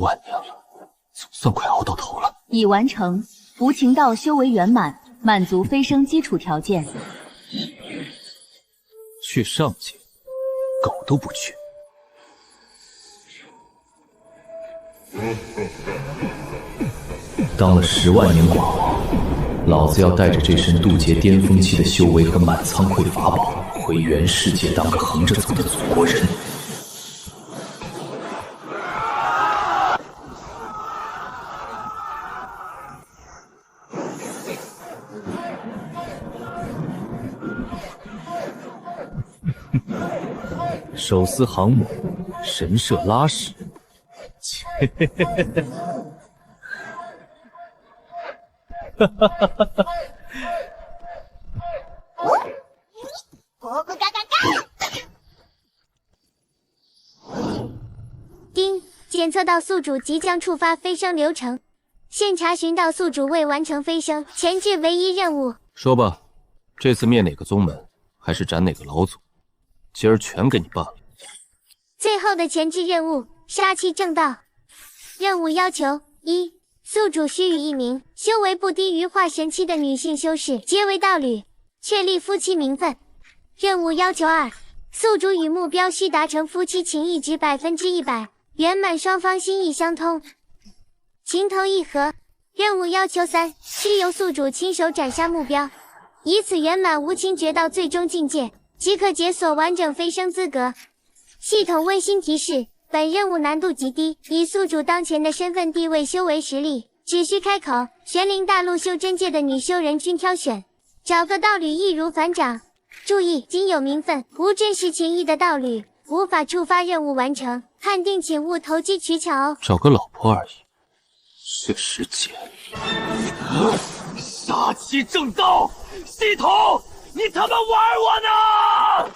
万年了，总算快熬到头了。已完成，无情道修为圆满，满足飞升基础条件。去上界，狗都不去。当了10万年寡王，老子要带着这身渡劫巅峰期的修为和满仓库的法宝，回原世界当个横着走的祖国人。手撕航母，神射拉屎。切嘿嘿嘿嘿。哈哈哈哈哈！丁，检测到宿主即将触发飞升流程，现查询到宿主未完成飞升前置唯一任务。说吧，这次灭哪个宗门，还是斩哪个老祖？今儿全给你办了。最后的前置任务，杀气正道。任务要求：一，宿主须与一名修为不低于化神期的女性修士结为道侣，确立夫妻名分。任务要求二，宿主与目标须达成夫妻情谊值100%，圆满双方心意相通，情投意合。任务要求三，需由宿主亲手斩杀目标，以此圆满无情绝道最终境界，即可解锁完整飞升资格。系统温馨提示：本任务难度极低，以宿主当前的身份地位、修为实力，只需开口，玄灵大陆修真界的女修人均挑选，找个道侣易如反掌。注意，仅有名分，无真实情谊的道侣，无法触发任务完成，判定请勿投机取巧哦。找个老婆而已，这世界。杀气正道，系统，你他妈玩我呢！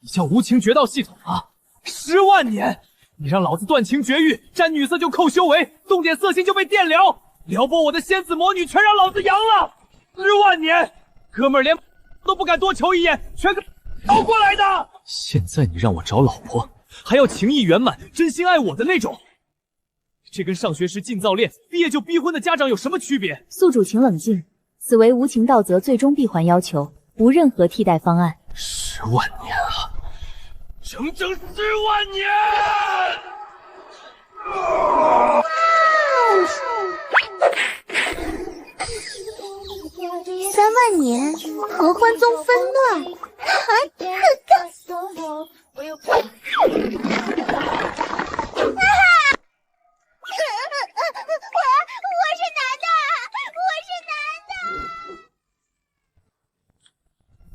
你叫无情绝道系统啊！10万年，你让老子断情绝育，沾女色就扣修为，动点色心就被电疗，撩拨我的仙子魔女全让老子扬了。10万年，哥们儿连都不敢多求一眼，全给熬过来的。现在你让我找老婆，还要情谊圆满、真心爱我的那种，这跟上学时禁造恋、毕业就逼婚的家长有什么区别？宿主请冷静，此为无情道则最终闭环要求，无任何替代方案。10万年了，整整10万年！3万年，合欢宗纷乱，我是男的，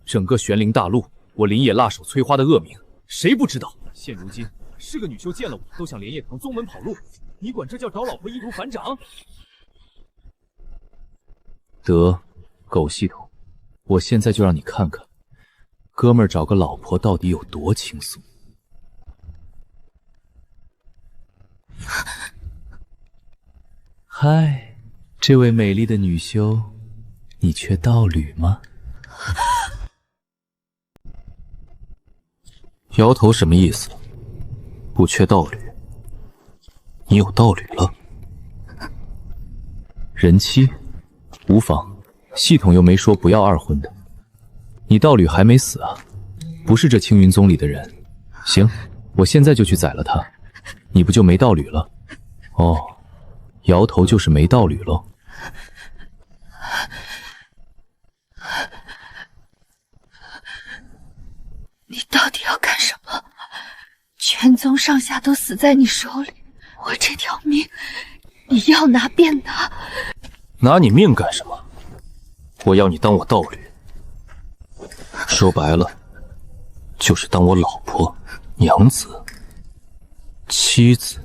整个玄灵大陆，我林野辣手摧花的恶名，谁不知道？现如今，是个女修见了我都想连夜从宗门跑路，你管这叫找老婆易如反掌？得，狗系统，我现在就让你看看，哥们儿找个老婆到底有多轻松。嗨，这位美丽的女修，你缺道侣吗？摇头什么意思？不缺道侣，你有道侣了。人妻，无妨，系统又没说不要二婚的。你道侣还没死啊？不是这青云宗里的人。行，我现在就去宰了他，你不就没道侣了？哦，摇头就是没道侣喽。你到底要干什么？全宗上下都死在你手里，我这条命，你要拿便拿。拿你命干什么？我要你当我道侣，说白了，就是当我老婆、娘子、妻子，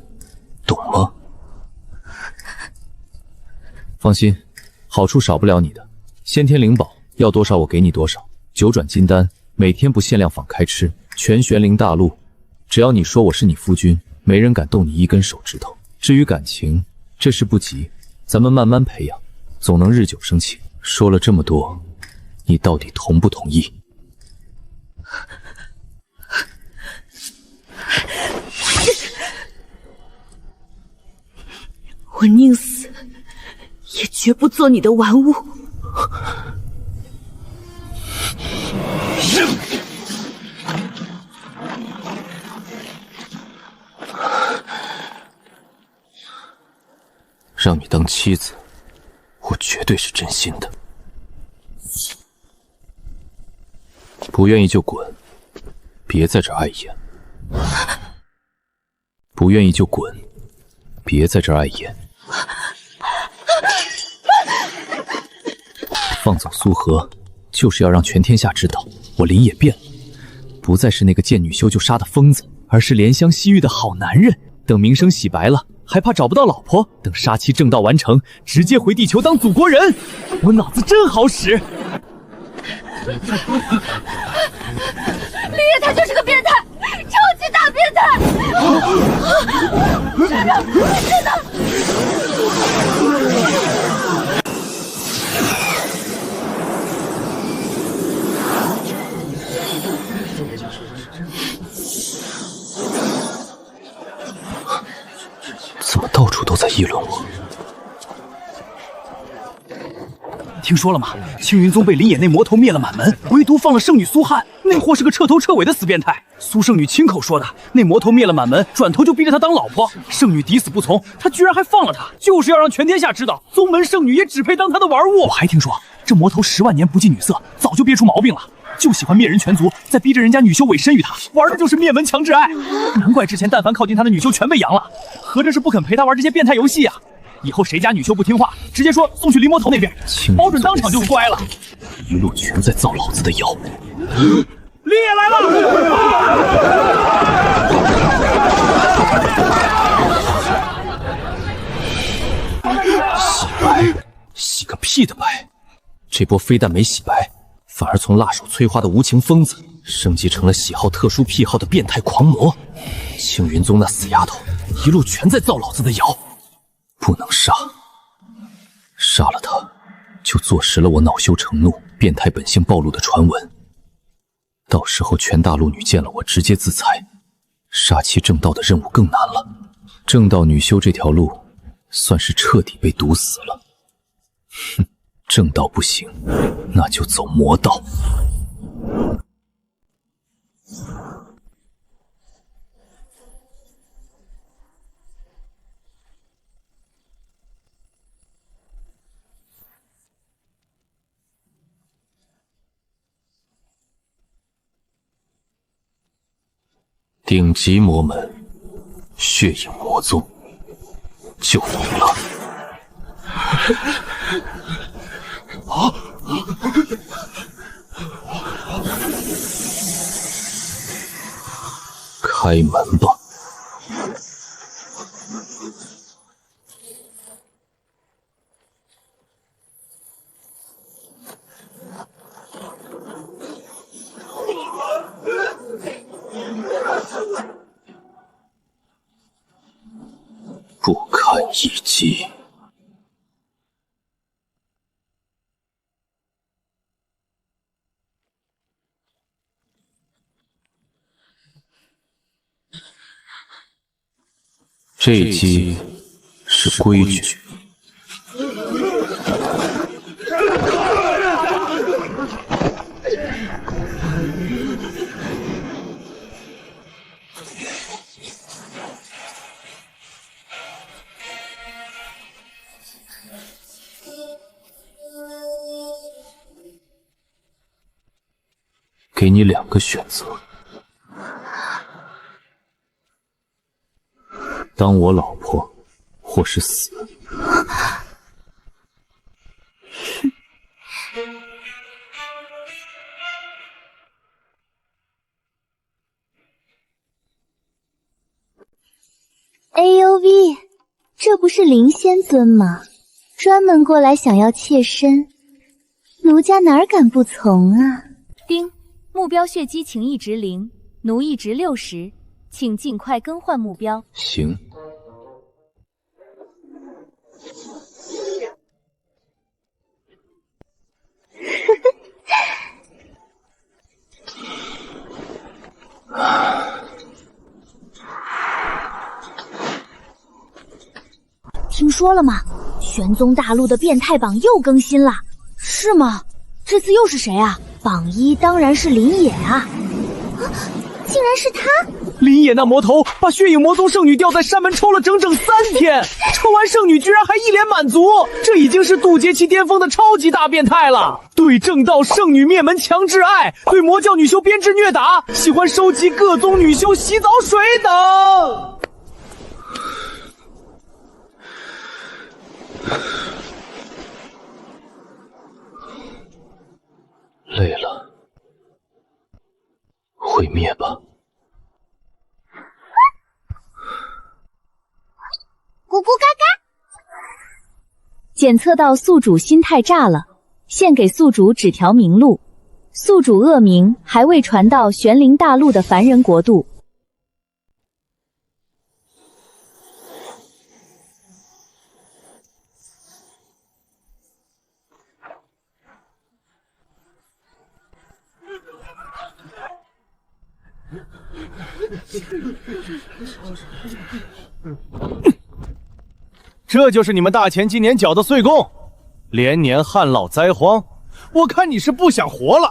懂吗？放心，好处少不了你的。先天灵宝要多少我给你多少，9转金丹每天不限量坊开吃，全玄灵大陆，只要你说我是你夫君，没人敢动你一根手指头。至于感情，这事不急，咱们慢慢培养，总能日久生情。说了这么多，你到底同不同意？我宁死，也绝不做你的玩物。让你当妻子，我绝对是真心的。不愿意就滚，别在这碍眼。不愿意就滚，别在这碍眼。放走苏荷，就是要让全天下知道，我林野变了，不再是那个见女修就杀的疯子，而是怜香惜玉的好男人。等名声洗白了，还怕找不到老婆？等杀妻正道完成，直接回地球当祖国人。我脑子真好使。林野他就是个变态，超级大变态！真的！怎么到处都在议论我？听说了吗？青云宗被林野那魔头灭了满门，唯独放了圣女苏汉。那货是个彻头彻尾的死变态。苏圣女亲口说的，那魔头灭了满门，转头就逼着他当老婆。圣女抵死不从，他居然还放了他，就是要让全天下知道，宗门圣女也只配当他的玩物。我还听说，这魔头10万年不近女色，早就憋出毛病了，就喜欢灭人全族，再逼着人家女修委身于他，玩的就是灭门强制爱。难怪之前但凡靠近他的女修全被扬了，合着是不肯陪他玩这些变态游戏啊！以后谁家女修不听话，直接说送去林魔头那边，包准当场就乖了。一路全在造老子的谣。林野来了！洗白？洗个屁的白！这波非但没洗白，反而从辣手摧花的无情疯子升级成了喜好特殊癖好的变态狂魔。青云宗那死丫头，一路全在造老子的谣。不能杀，杀了他，就坐实了我恼羞成怒、变态本性暴露的传闻。到时候全大陆女见了我，直接自裁，杀妻正道的任务更难了。正道女修这条路，算是彻底被堵死了。哼，正道不行，那就走魔道。顶级魔门，血影魔宗，就你了。开门吧。不堪一击。这一击是规矩。给你2个选择：当我老婆，或是死。哎呦喂，这不是灵仙尊吗？专门过来想要妾身，奴家哪敢不从啊？丁，目标血姬情驿值0，奴役值60，请尽快更换目标。行。听说了吗？玄宗大陆的变态榜又更新了，是吗？这次又是谁啊？榜一当然是林野啊！竟然是他！林野那魔头把血影魔宗圣女吊在山门抽了整整3天，抽完圣女居然还一脸满足，这已经是渡劫期巅峰的超级大变态了。对正道圣女灭门强制爱，对魔教女修编制虐打，喜欢收集各宗女修洗澡水等。累了，毁灭吧。咕咕嘎嘎。检测到宿主心态炸了，现给宿主指条明路。宿主恶名还未传到玄灵大陆的凡人国度。这就是你们大钱今年缴的岁贡，连年旱涝灾荒，我看你是不想活了。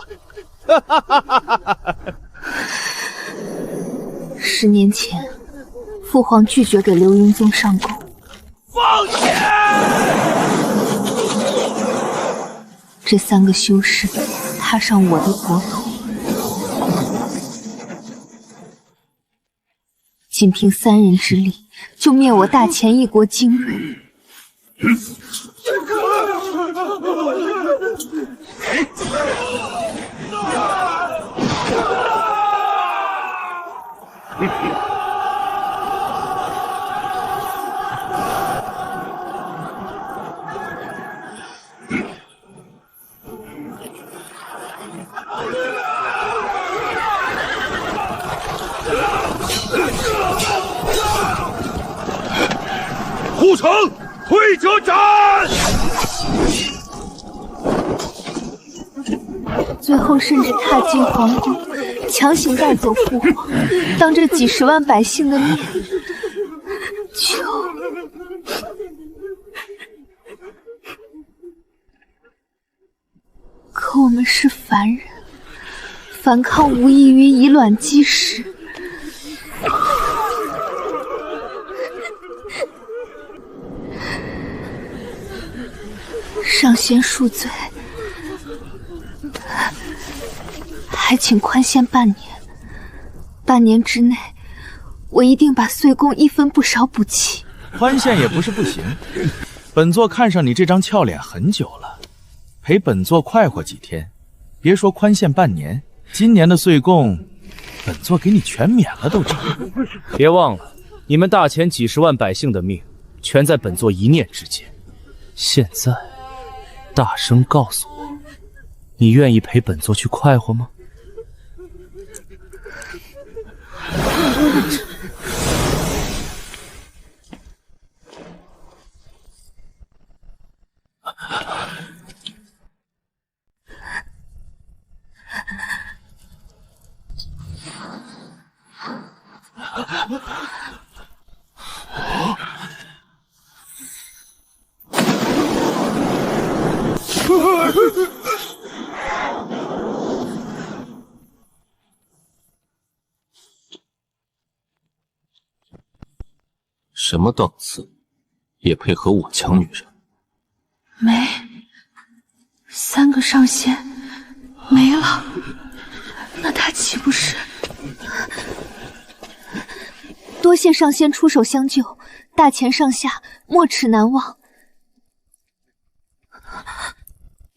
10年前，父皇拒绝给流云宗上贡，放弃！这3个修士踏上我的国土，仅凭3人之力就灭我大钱一国精锐。护城，退者斩！最后甚至踏进皇宫，强行带走父皇，当着几10万百姓的面，可我们是凡人，反抗无异于以卵击石。上仙恕罪，还请宽限半年。半年之内，我一定把岁贡1分不少补齐。宽限也不是不行，本座看上你这张俏脸很久了，陪本座快活几天。别说宽限半年，今年的岁贡，本座给你全免了都成。别忘了，你们大钱几10万百姓的命，全在本座一念之间。现在，大声告诉我，你愿意陪本座去快活吗？什么档次，也配和我抢女人？没，3个上仙没了，那他岂不是？多谢上仙出手相救，大钱上下没齿难忘。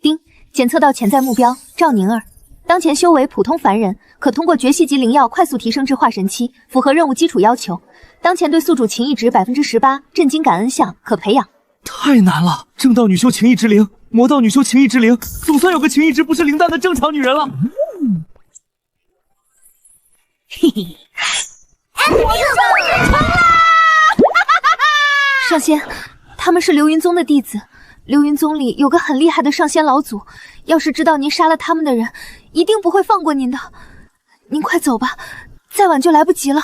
丁，检测到潜在目标赵宁儿，当前修为普通凡人，可通过绝息级灵药快速提升至化神期，符合任务基础要求。当前对宿主情谊值18%，震惊感恩项可培养。太难了！正道女修情谊值0，魔道女修情谊值0，总算有个情谊值不是0蛋的正常女人了。嘿嘿，上仙，他们是流云宗的弟子。流云宗里有个很厉害的上仙老祖，要是知道您杀了他们的人，一定不会放过您的。您快走吧，再晚就来不及了。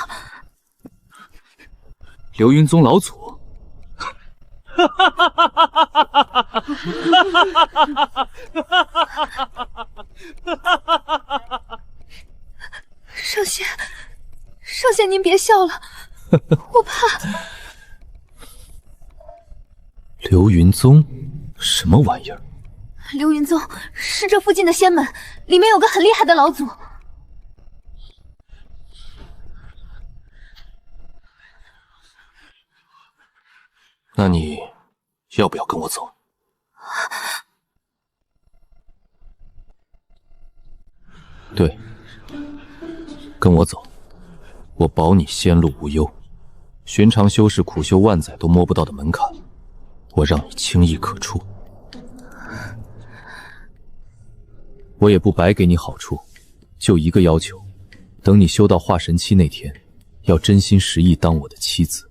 流云宗老祖，少仙，少仙，您别笑了，我怕。流云宗，什么玩意儿？流云宗是这附近的仙门，里面有个很厉害的老祖。那你要不要跟我走？对，跟我走，我保你仙路无忧。寻常修士苦修万载都摸不到的门槛，我让你轻易可触。我也不白给你好处，就一个要求，等你修到化神期那天，要真心实意当我的妻子。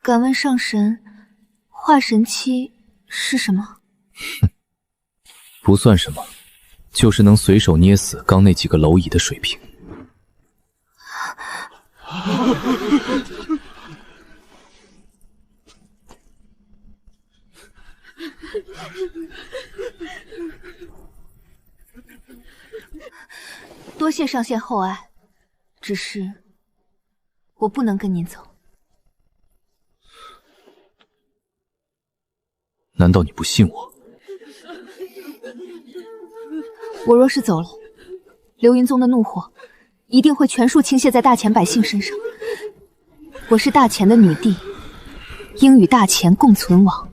敢问上神，化神期是什么？不算什么，就是能随手捏死刚那几个蝼蚁的水平。多谢上仙厚爱，只是我不能跟您走。难道你不信我？我若是走了，流云宗的怒火一定会全数倾泻在大钱百姓身上。我是大钱的女帝，应与大钱共存亡，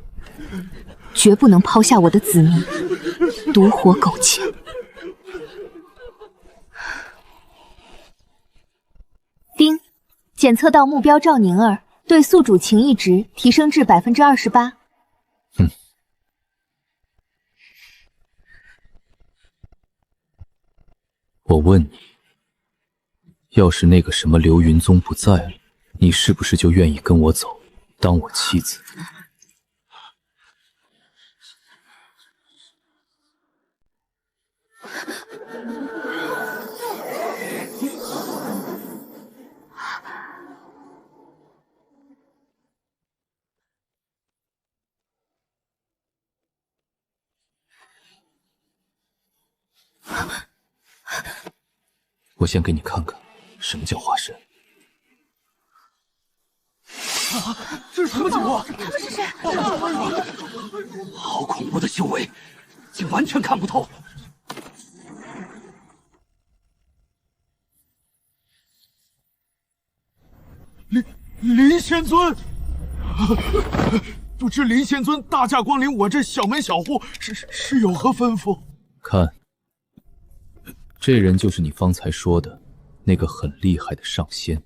绝不能抛下我的子民，独活苟且。丁，检测到目标赵宁儿对宿主情谊值提升至28%。我问你，要是那个什么流云宗不在了，你是不是就愿意跟我走，当我妻子？我先给你看看什么叫化神。这是什么情况？他们是谁？好恐怖的修为，竟完全看不透。林仙尊，不知林仙尊大驾光临我这小门小户，是有何吩咐？看，这人就是你方才说的那个很厉害的上仙。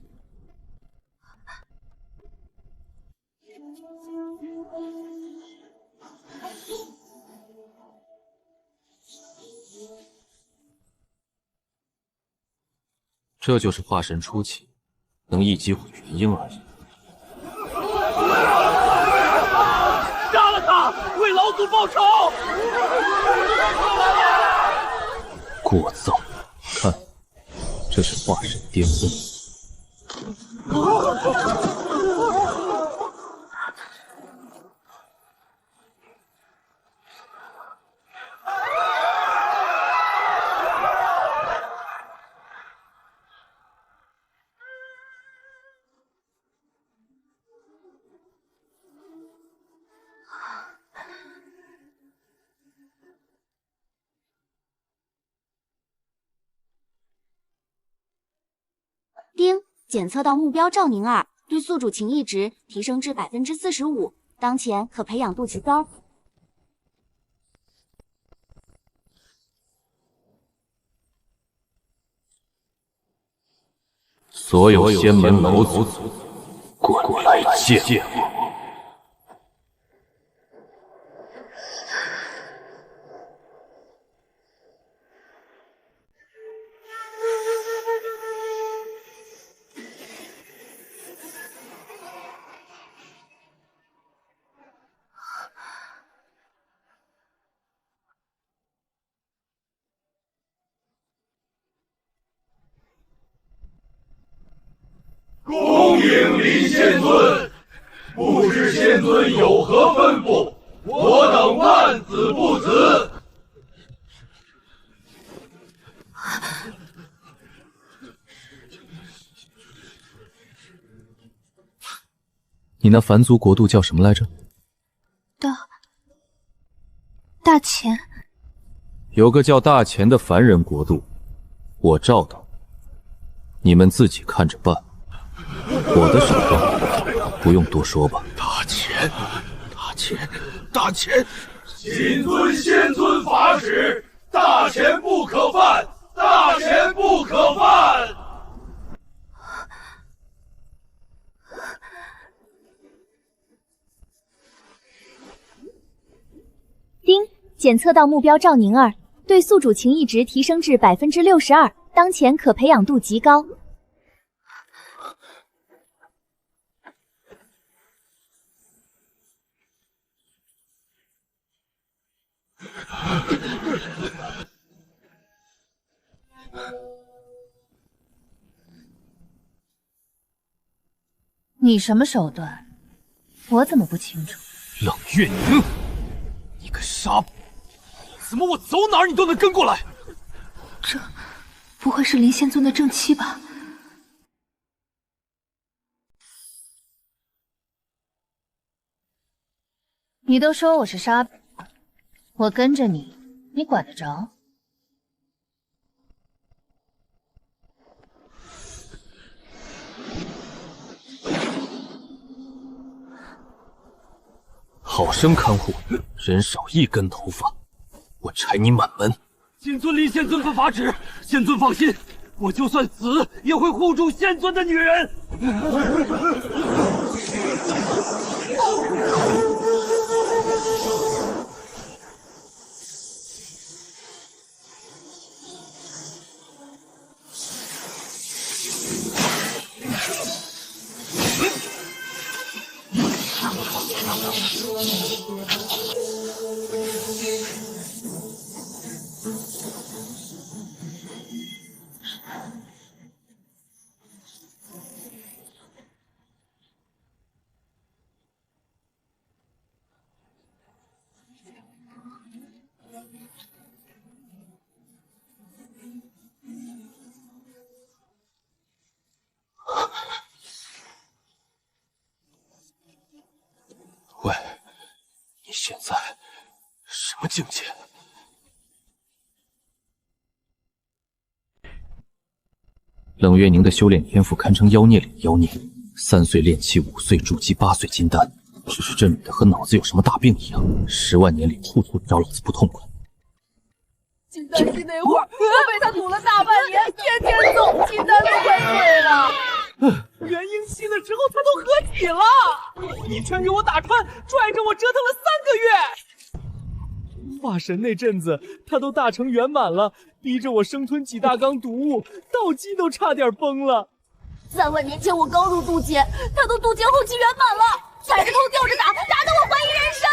这就是化神初期，能一击毁元婴而已。杀了他，为老祖报仇！过躁，看，这是化神巅峰。丁，检测到目标赵宁儿对宿主情谊值提升至45%，当前可培养度极高。所有仙门某祖，滚来见我！恭迎林仙尊，不知仙尊有何吩咐？我等万死不辞。你那凡族国度叫什么来着？大钱。有个叫大钱的凡人国度，我赵道，你们自己看着办。我的手段不用多说吧。大钱，大钱，大钱！谨遵仙尊法旨，大钱不可犯，大钱不可犯。丁，检测到目标赵宁儿，对宿主情谊值提升至62%，当前可培养度极高。你什么手段？我怎么不清楚？冷月宁，你个傻，怎么我走哪儿你都能跟过来？这不会是林仙尊的正妻吧？你都说我是沙饼，我跟着你，你管得着？好生看护，人少一根头发，我拆你满门！谨遵林仙尊法旨，仙尊放心，我就算死也会护住仙尊的女人。喂，你现在什么境界？冷月宁的修炼天赋堪称妖孽里的妖孽，3岁炼气，5岁筑基，8岁金丹。只是这女的和脑子有什么大病一样，10万年里处处找老子不痛快。金丹系那会儿，我被他堵了大半年，天天揍，金丹都快碎了。元婴期的时候他都合体了，一拳给我打穿，拽着我折腾了3个月。化神那阵子他都大成圆满了，逼着我生吞几大缸毒物，道基都差点崩了。3万年前我刚入渡劫，他都渡劫后期圆满了，踩着头吊着打，打得我怀疑人生。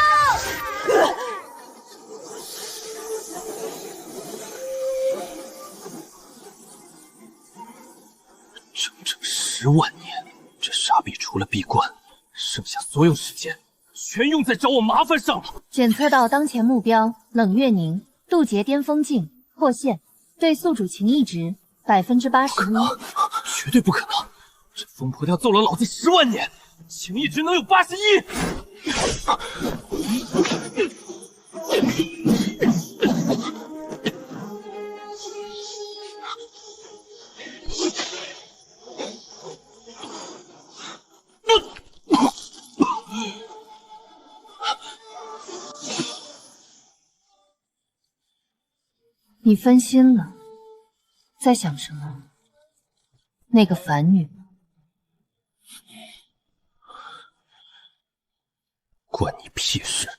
整整10万年，这傻逼除了闭关，剩下所有时间全用在找我麻烦上了。检测到当前目标冷月宁，渡劫巅峰境破线，对宿主情谊值81%。绝对不可能！这疯婆娘揍了老子10万年，情谊值能有81？你分心了，在想什么？那个凡女？关你屁事！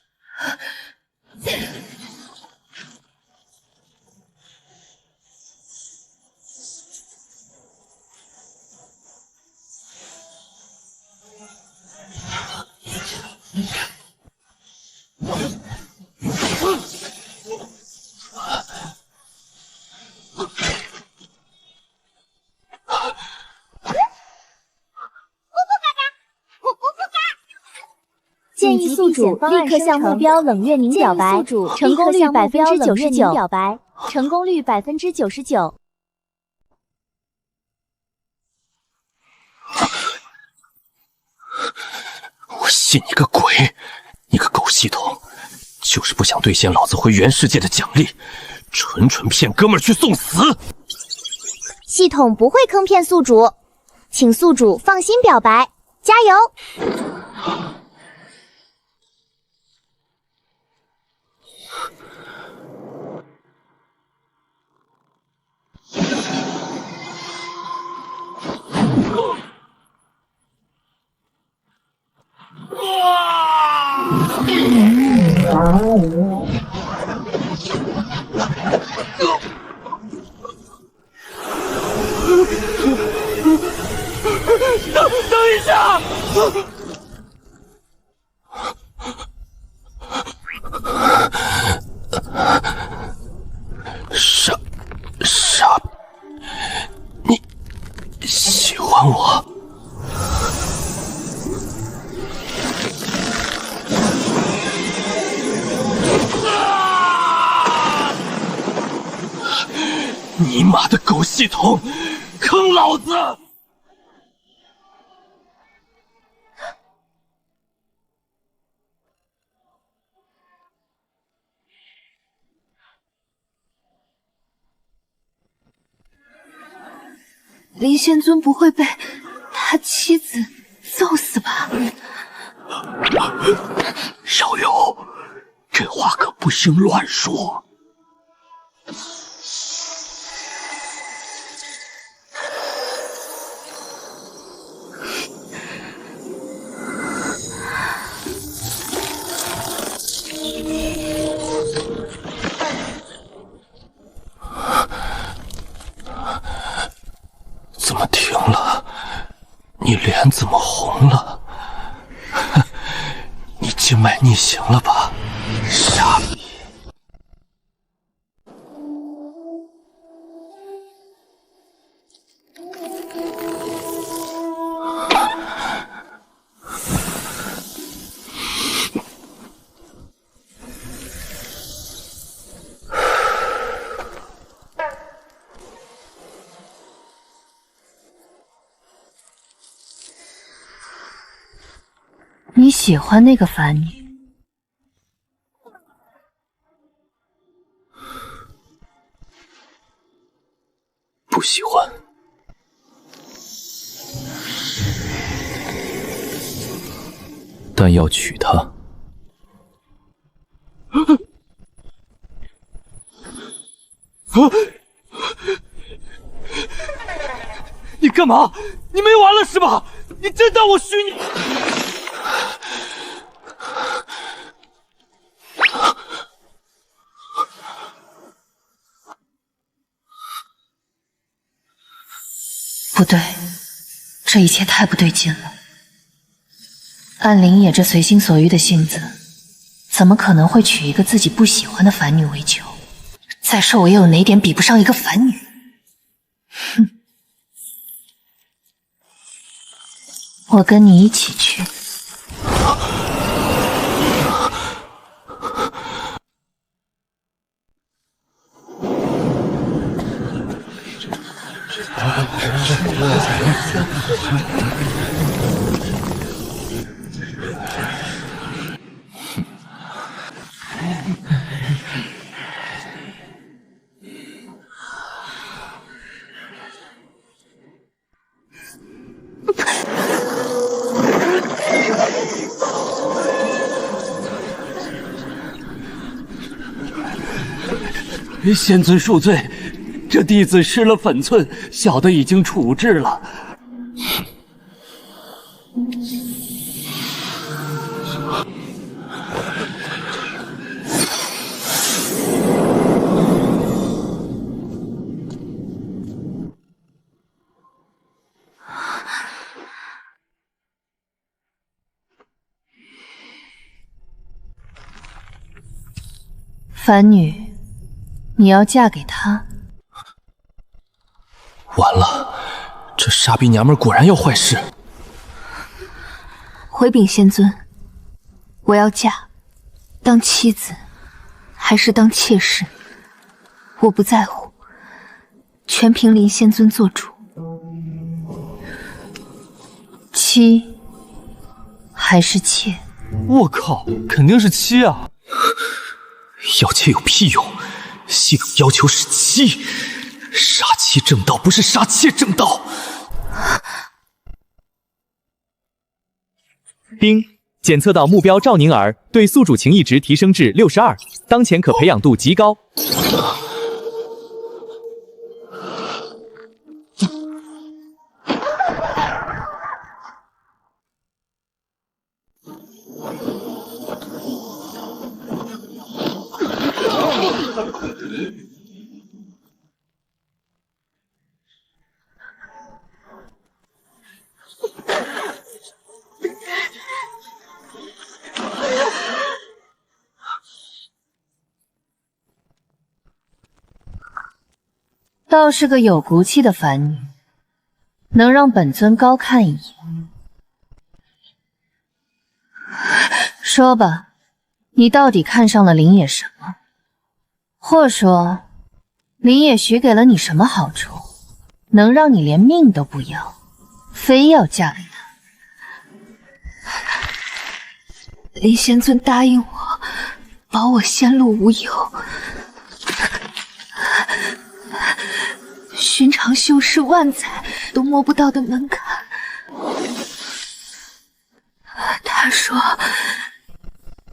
建议宿主立刻向目标冷月凝表白，成功率99%，成功率99%。我信你个鬼！你个狗系统，就是不想兑现老子回原世界的奖励，纯骗哥们儿去送死。系统不会坑骗宿主，请宿主放心表白，加油！等一下！傻，你喜欢我？你妈的狗系统，坑老子！林仙尊不会被他妻子揍死吧？小友，这话可不行乱说。怎么停了？你脸怎么红了？你静脉逆行了吧？傻逼！你喜欢那个凡女？不喜欢。但要娶她。你干嘛？你没完了是吧？你真当我虚你？不对，这一切太不对劲了。按林野这随心所欲的性子，怎么可能会娶一个自己不喜欢的凡女为求？再说我又有哪点比不上一个凡女？哼！我跟你一起去。仙尊恕罪，这弟子失了分寸，小的已经处置了。凡女，你要嫁给他？完了，这傻逼娘们果然要坏事。回禀仙尊，我要嫁，当妻子还是当妾室，我不在乎，全凭林仙尊做主。妻还是妾？我靠，肯定是妻啊！要妾有屁用？系统要求是妻，杀妻正道不是杀妾正道。丁，检测到目标赵宁儿对宿主情谊值提升至62，当前可培养度极高。倒是个有骨气的凡女，能让本尊高看一眼。说吧，你到底看上了林野什么？或说，林野许给了你什么好处，能让你连命都不要，非要嫁给他？林仙尊答应我，保我仙路无忧。寻常修士万载都摸不到的门槛。他说，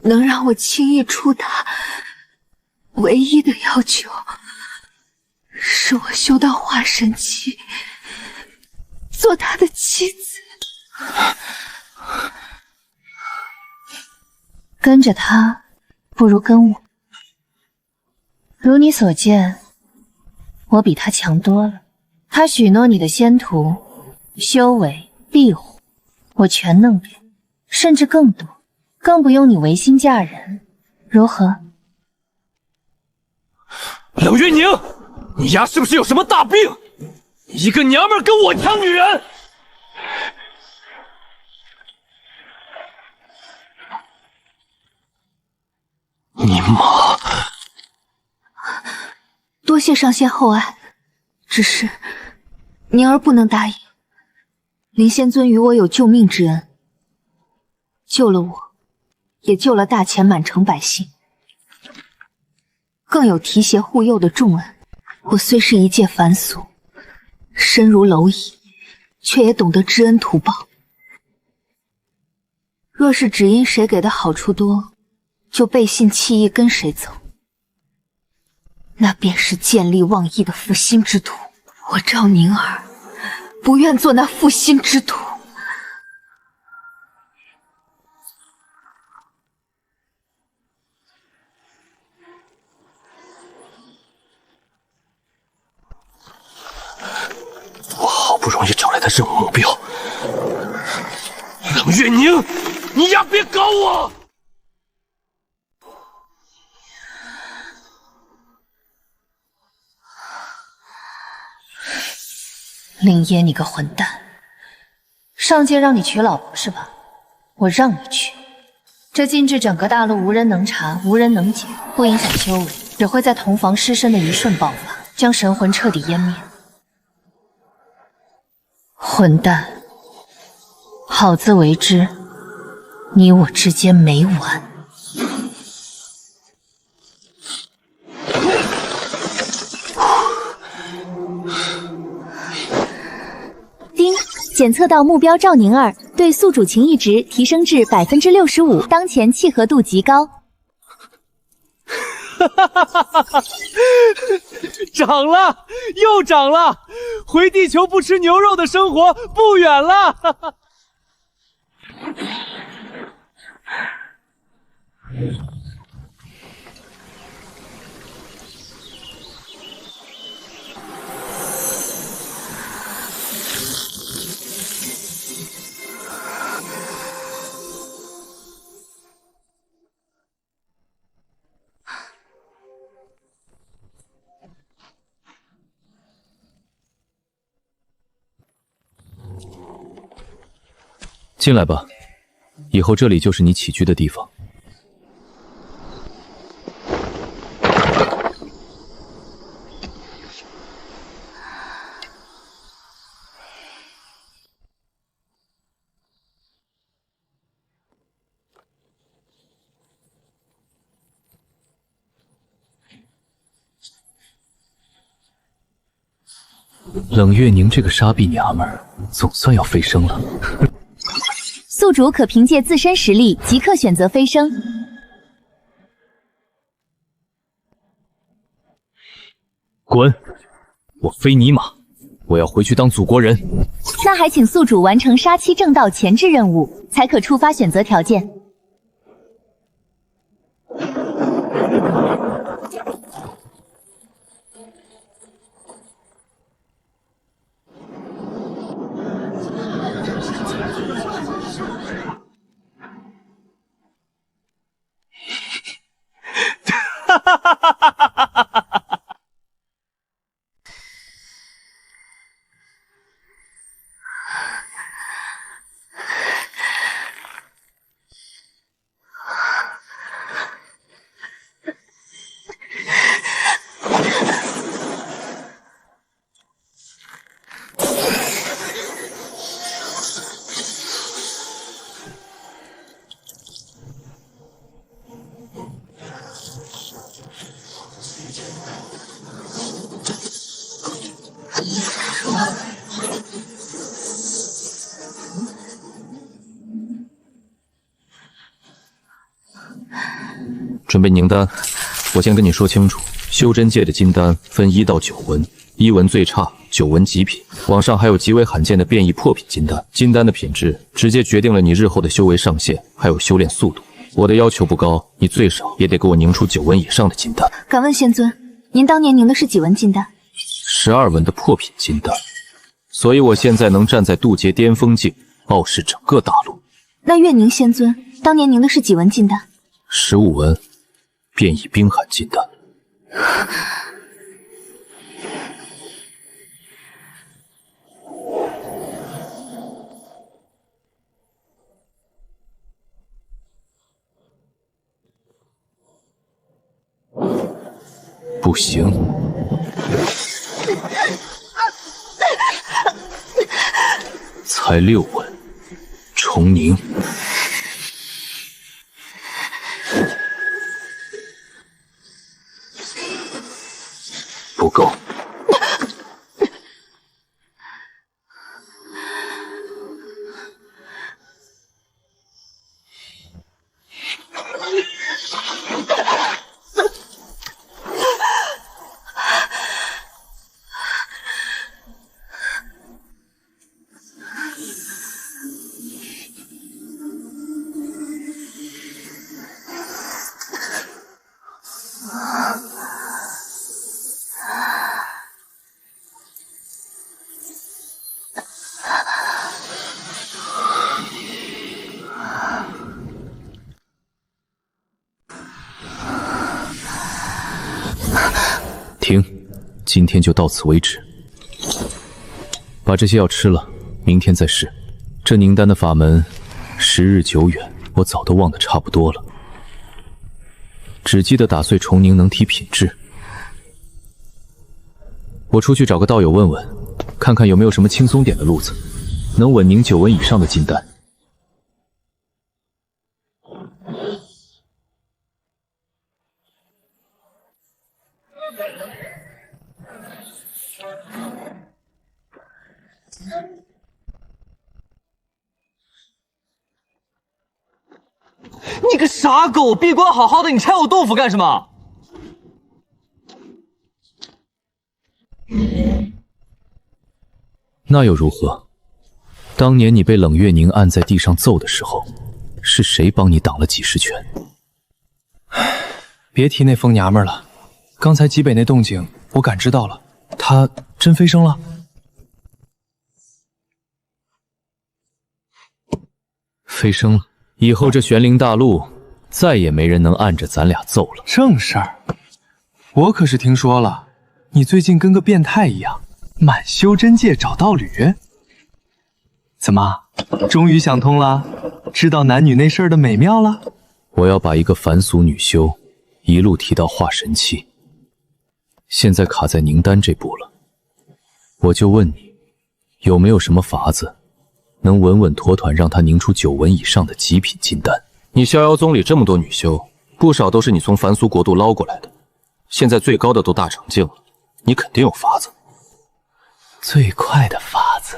能让我轻易触达，唯一的要求是我修到化神期，做他的妻子。跟着他，不如跟我。如你所见，我比他强多了。他许诺你的仙途、修为、庇护，我全能给，甚至更多，更不用你违心嫁人，如何？冷月宁，你丫是不是有什么大病？一个娘们跟我抢女人！你妈！多谢上仙厚爱，只是宁儿不能答应。林仙尊与我有救命之恩，救了我，也救了大前满城百姓，更有提携护佑的重恩。我虽是一介凡俗，身如蝼蚁，却也懂得知恩图报。若是只因谁给的好处多，就背信弃义跟谁走，那便是见利忘义的负心之徒。我赵宁儿不愿做那负心之徒。我好不容易找来的任务目标，冷月宁，你丫别搞我！林野，你个混蛋！上界让你娶老婆是吧？我让你娶。这禁制整个大陆无人能查，无人能解，不影响修为，只会在同房失身的一瞬爆发，将神魂彻底湮灭。混蛋，好自为之，你我之间没完。丁，检测到目标赵宁儿对宿主情谊值提升至65%，当前契合度极高。涨了，又涨了，回地球不吃牛肉的生活不远了。进来吧，以后这里就是你起居的地方。冷月宁这个傻逼娘们儿，总算要飞升了。宿主可凭借自身实力即刻选择飞升。滚！我非尼玛！我要回去当祖国人。那还请宿主完成杀妻正道前置任务，才可触发选择条件。哈哈哈哈哈哈！准备凝丹，我先跟你说清楚，修真界的金丹分1到9文，1文最差，9文极品，网上还有极为罕见的变异破品金丹。金丹的品质直接决定了你日后的修为上限，还有修炼速度。我的要求不高，你最少也得给我凝出9文以上的金丹。敢问仙尊，您当年凝的是几文金丹？12文的破品金丹，所以我现在能站在渡劫巅峰境，傲视整个大陆。那月宁仙尊当年凝的是几文金丹？15文变异冰寒金丹。不行，才6文，重凝。不够。停，今天就到此为止。把这些药吃了，明天再试。这凝丹的法门，时日久远，我早都忘得差不多了，只记得打碎重凝能提品质。我出去找个道友问问，看看有没有什么轻松点的路子，能稳凝9文以上的金丹。你个傻狗，闭关好好的，你拆我豆腐干什么？那又如何？当年你被冷月宁按在地上揍的时候，是谁帮你挡了几十拳？别提那疯娘们了，刚才极北那动静我感知到了，她真飞升了。飞升了，以后这玄灵大陆再也没人能按着咱俩揍了。正事儿，我可是听说了，你最近跟个变态一样，满修真界找道侣。怎么，终于想通了，知道男女那事儿的美妙了？我要把一个凡俗女修一路提到化神期，现在卡在凝丹这步了。我就问你，有没有什么法子能稳稳妥妥让她凝出9文以上的极品金丹？你逍遥宗里这么多女修，不少都是你从凡俗国度捞过来的，现在最高的都大成境了，你肯定有法子。最快的法子，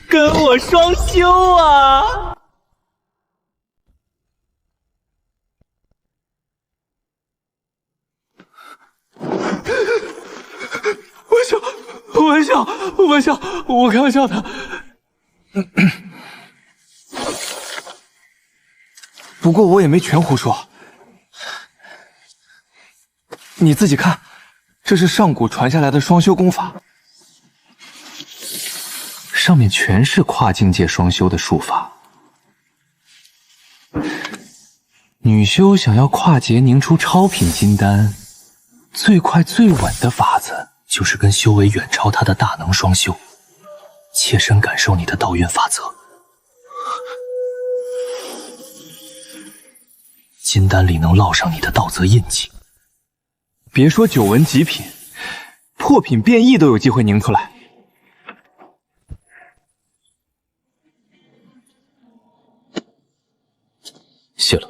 跟我双修啊！玩笑，我开玩笑的。不过我也没全胡说，你自己看，这是上古传下来的双修功法，上面全是跨境界双修的术法。女修想要跨劫凝出超品金丹，最快最稳的法子就是跟修为远超他的大能双修，切身感受你的道运法则。金丹里能烙上你的道则印记，别说久闻极品，破品变异都有机会凝出来。谢了。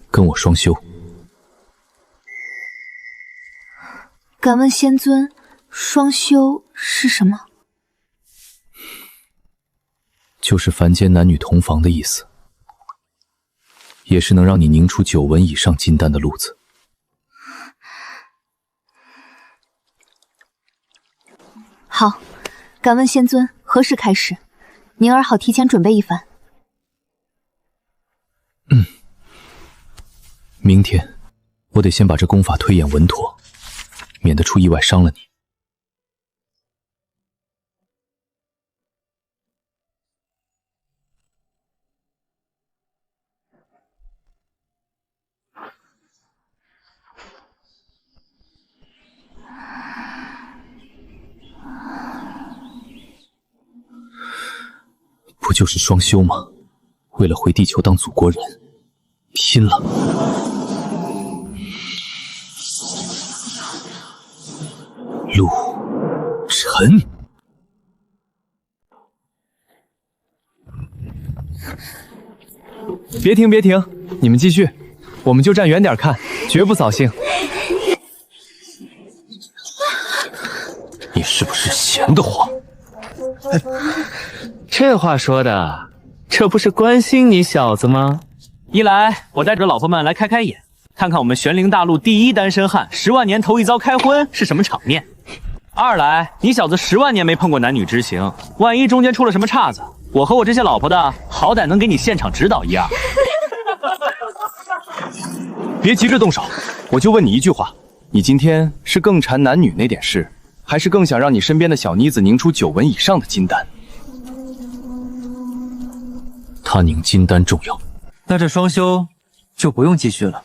跟我双修。敢问仙尊，双修是什么？就是凡间男女同房的意思，也是能让你凝出9纹以上金丹的路子。好，敢问仙尊，何时开始？宁儿好提前准备一番。明天，我得先把这功法推演稳妥，免得出意外伤了你。不就是双修吗？为了回地球当祖国人，拼了！陆晨，别停，你们继续，我们就站远点看，绝不扫兴。你是不是闲得慌？这话说的，这不是关心你小子吗？一来，我带着老婆们来开眼，看看我们玄灵大陆第一单身汉10万年头一遭开荤是什么场面；二来，你小子10万年没碰过男女之情，万一中间出了什么岔子，我和我这些老婆的，好歹能给你现场指导一二。别急着动手，我就问你一句话：你今天是更馋男女那点事，还是更想让你身边的小妮子凝出9纹以上的金丹？他凝金丹重要，那这双修就不用继续了。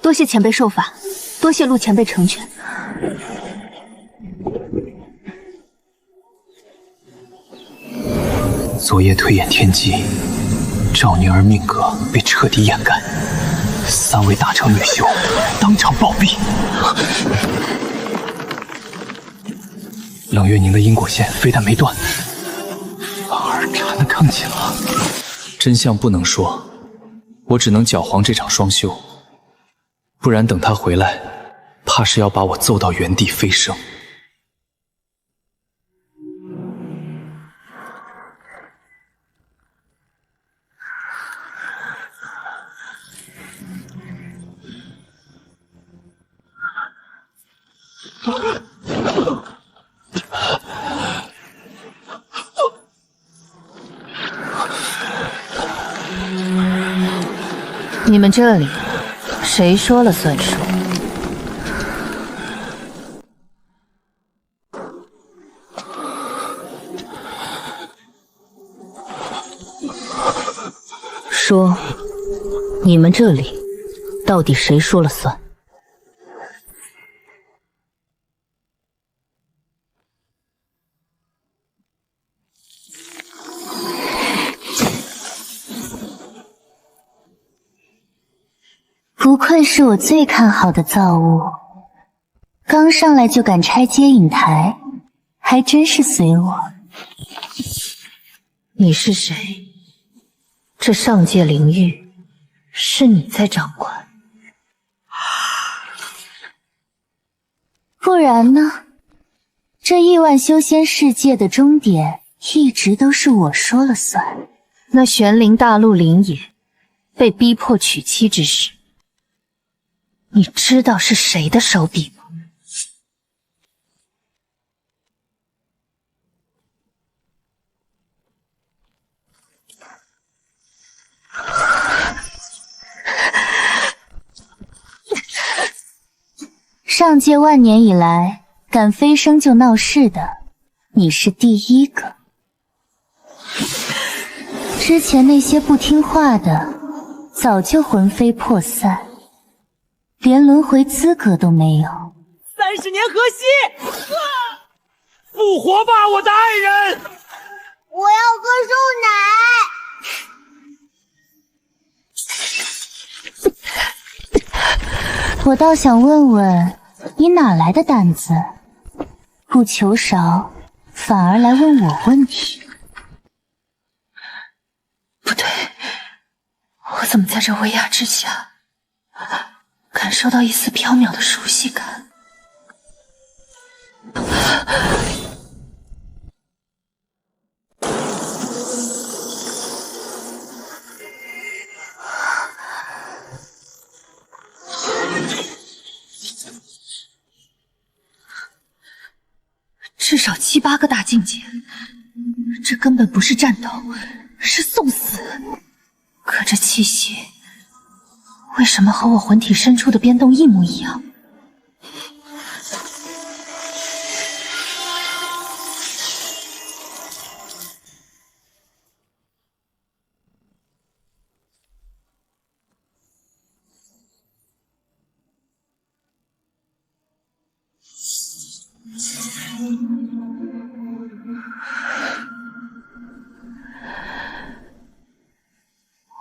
多谢前辈授法，多谢陆前辈成全。昨夜推演天机，赵宁儿命格被彻底掩盖，3位大成女修当场暴毙。冷月凝的因果线非但没断，反而缠得更紧了。真相不能说，我只能搅黄这场双修，不然等他回来，怕是要把我揍到原地飞升。你们这里谁说了算数？说，你们这里到底谁说了算？不愧是我最看好的造物，刚上来就敢拆接引台，还真是随我。你是谁？这上界灵域是你在掌管？不然呢？这亿万修仙世界的终点一直都是我说了算。那玄灵大陆灵野被逼迫娶妻之时，你知道是谁的手笔吗？上界万年以来，敢飞升就闹事的，你是第一个。之前那些不听话的，早就魂飞魄散，连轮回资格都没有。30年河西，复活吧，我的爱人！我要喝瘦奶。我倒想问问，你哪来的胆子，不求饶，反而来问我问题？不对，我怎么在这威压之下，感受到一丝缥缈的熟悉感？至少7、8个大境界，这根本不是战斗，是送死。可这气息，为什么和我魂体深处的变动一模一样？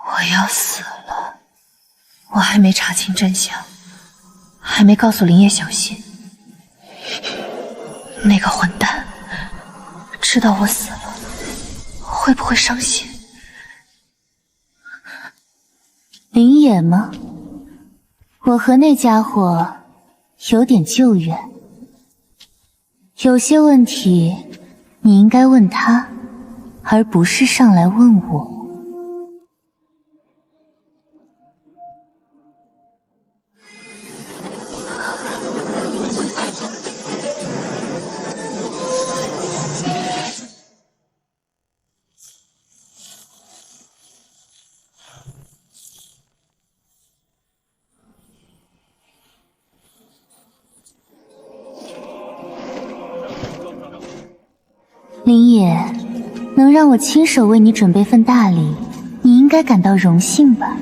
我要死了！我还没查清真相，还没告诉林叶小心。那个混蛋知道我死了，会不会伤心？林野吗？我和那家伙有点旧怨，有些问题你应该问他，而不是上来问我。林野，能让我亲手为你准备份大礼，你应该感到荣幸吧？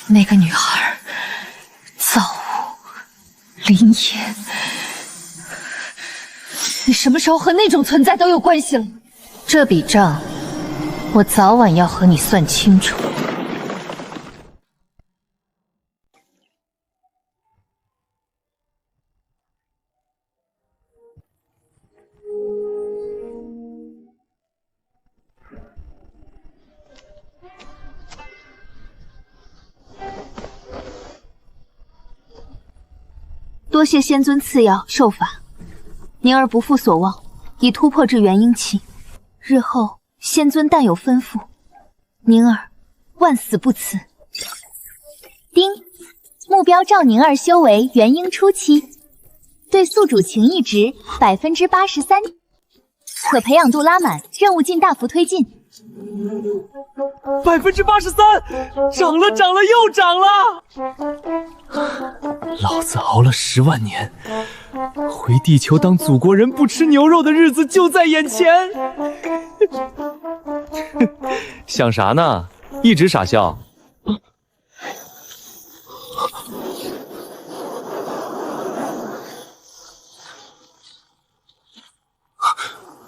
那个女孩，造物，林野，你什么时候和那种存在都有关系了？这笔账，我早晚要和你算清楚。多谢仙尊赐药授法，宁儿不负所望，已突破至元婴期。日后仙尊但有吩咐，宁儿万死不辞。丁，目标赵宁儿修为元婴初期，对宿主情谊值83%，可培养度拉满，任务进大幅推进。83%，涨了又涨了！老子熬了10万年，回地球当祖国人不吃牛肉的日子就在眼前。想啥呢？一直傻笑。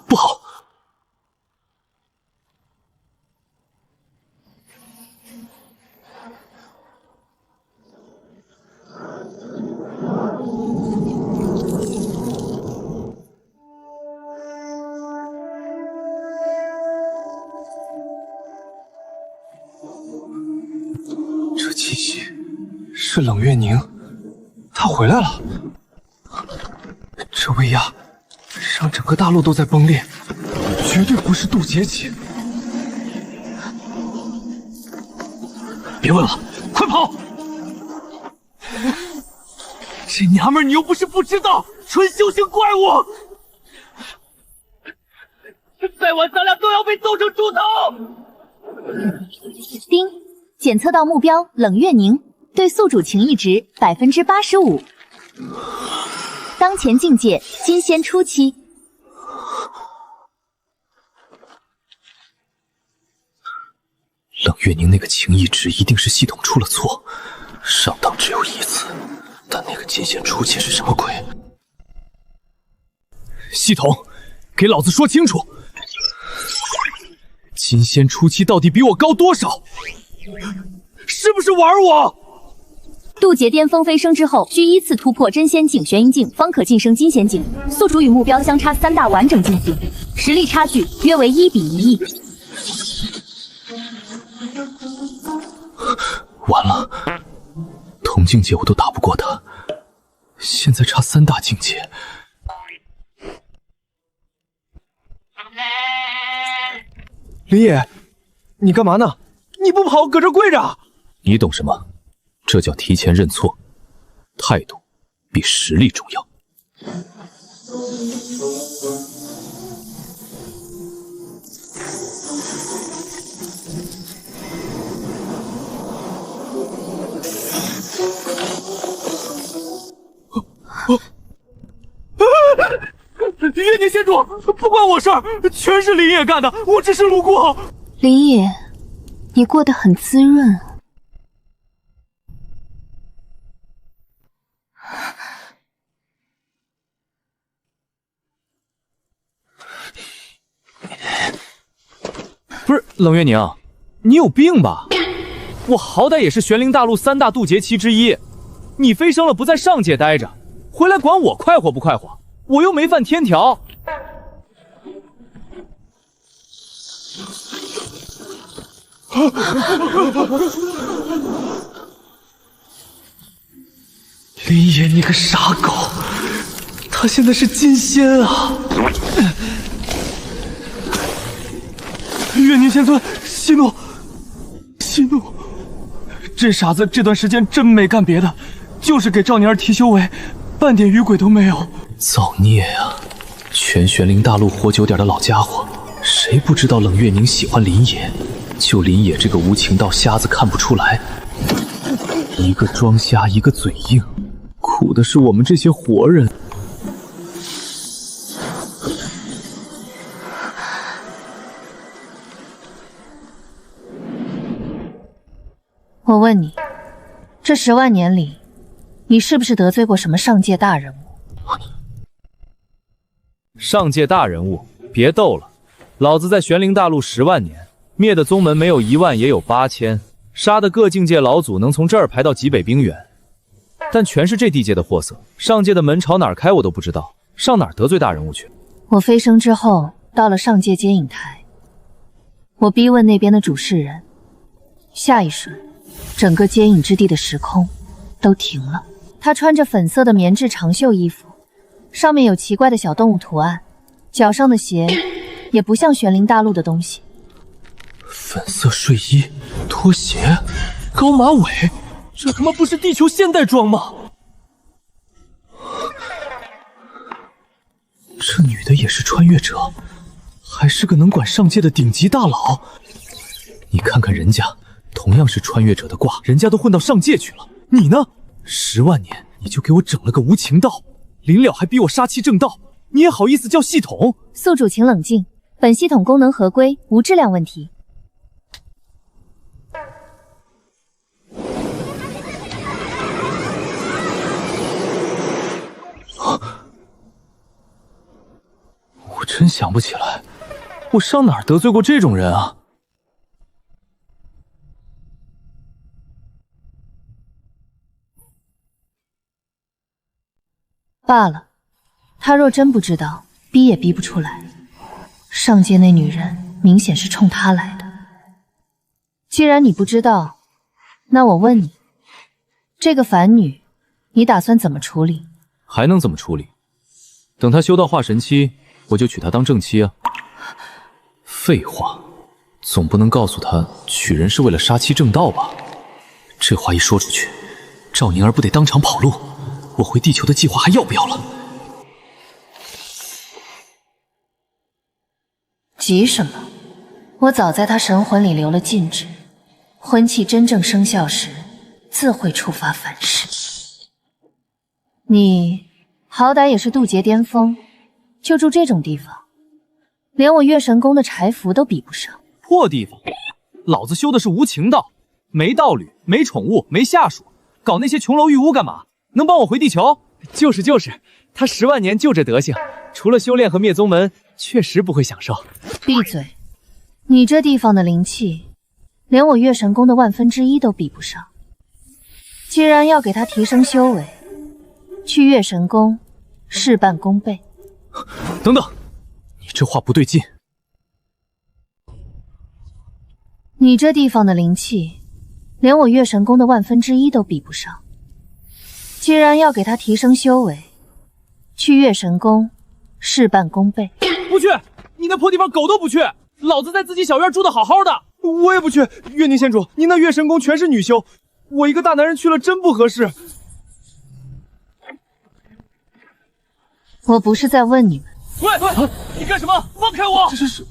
不好！这气息是冷月宁，他回来了。这威压让整个大陆都在崩裂，绝对不是渡劫期。别问了，快跑！这娘们儿你又不是不知道，纯修行怪物！再晚咱俩都要被揍成猪头！丁，检测到目标冷月宁，对宿主情谊值85%，当前境界金仙初期。冷月宁那个情谊值一定是系统出了错，上当只有一次，但那个金仙初期是什么鬼？系统，给老子说清楚，金仙初期到底比我高多少？是不是玩我？渡劫巅峰飞升之后，需依次突破真仙境、玄阴境，方可晋升金仙境。宿主与目标相差3大完整境界，实力差距约为1比1亿。完了，同境界我都打不过他，现在差3大境界。林野，你干嘛呢？你不跑，搁这跪着？你懂什么？这叫提前认错，态度比实力重要。月宁仙主，不关我事儿，全是林野干的，我只是路过。林野，你过得很滋润。不是冷月宁，你有病吧？我好歹也是玄灵大陆3大渡劫期之一，你飞升了不在上界待着，回来管我快活不快活？我又没犯天条。林野，你个傻狗，他现在是金仙啊！月宁仙尊，息怒，息怒！这傻子这段时间真没干别的，就是给赵宁儿提修为，半点余鬼都没有。造孽啊！全玄灵大陆活久点的老家伙，谁不知道冷月宁喜欢林野？就林野这个无情道瞎子看不出来，一个装瞎，一个嘴硬，苦的是我们这些活人。我问你，这10万年里，你是不是得罪过什么上界大人物？上界大人物，别逗了，老子在玄灵大陆10万年，灭的宗门没有1万也有8000，杀的各境界老祖能从这儿排到极北冰原，但全是这地界的货色，上界的门朝哪儿开我都不知道，上哪儿得罪大人物去？我飞升之后，到了上界接引台，我逼问那边的主事人，下一瞬，整个接引之地的时空都停了。他穿着粉色的棉质长袖衣服，上面有奇怪的小动物图案，脚上的鞋也不像玄灵大陆的东西。粉色睡衣、拖鞋、高马尾，这他妈不是地球现代装吗？这女的也是穿越者，还是个能管上界的顶级大佬。你看看人家，同样是穿越者的挂，人家都混到上界去了，你呢？10万年你就给我整了个无情道，临了还逼我杀气正道，你也好意思叫系统？宿主请冷静，本系统功能合规，无质量问题。我真想不起来，我上哪儿得罪过这种人啊？罢了，他若真不知道，逼也逼不出来。上界那女人明显是冲他来的。既然你不知道，那我问你，这个凡女，你打算怎么处理？还能怎么处理？等她修到化神期，我就娶她当正妻啊！废话，总不能告诉她娶人是为了杀妻正道吧？这话一说出去，赵宁儿不得当场跑路？我回地球的计划还要不要了？急什么？我早在他神魂里留了禁制，魂器真正生效时，自会触发凡世。你好歹也是渡劫巅峰，就住这种地方，连我月神宫的柴福都比不上。破地方！老子修的是无情道，没道侣，没宠物，没下属，搞那些琼楼玉屋干嘛？能帮我回地球？就是，他10万年就这德行，除了修炼和灭宗门，确实不会享受。闭嘴！你这地方的灵气，连我月神宫的1/10都比不上。既然要给他提升修为，去月神宫事半功倍。等等，你这话不对劲。你这地方的灵气，连我月神宫的1/10都比不上。既然要给他提升修为，去月神宫事半功倍。不去！你那破地方狗都不去！老子在自己小院住的好好的。我也不去。月宁仙主，您那月神宫全是女修，我一个大男人去了真不合适。我不是在问你们。喂，你干什么？放开我！这是。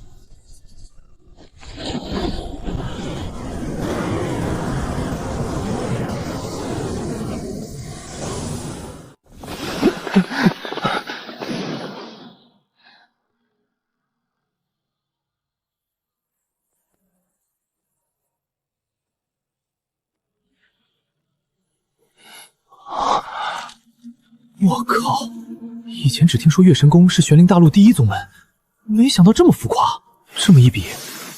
我靠！以前只听说月神宫是玄灵大陆第1宗门，没想到这么浮夸。这么一比，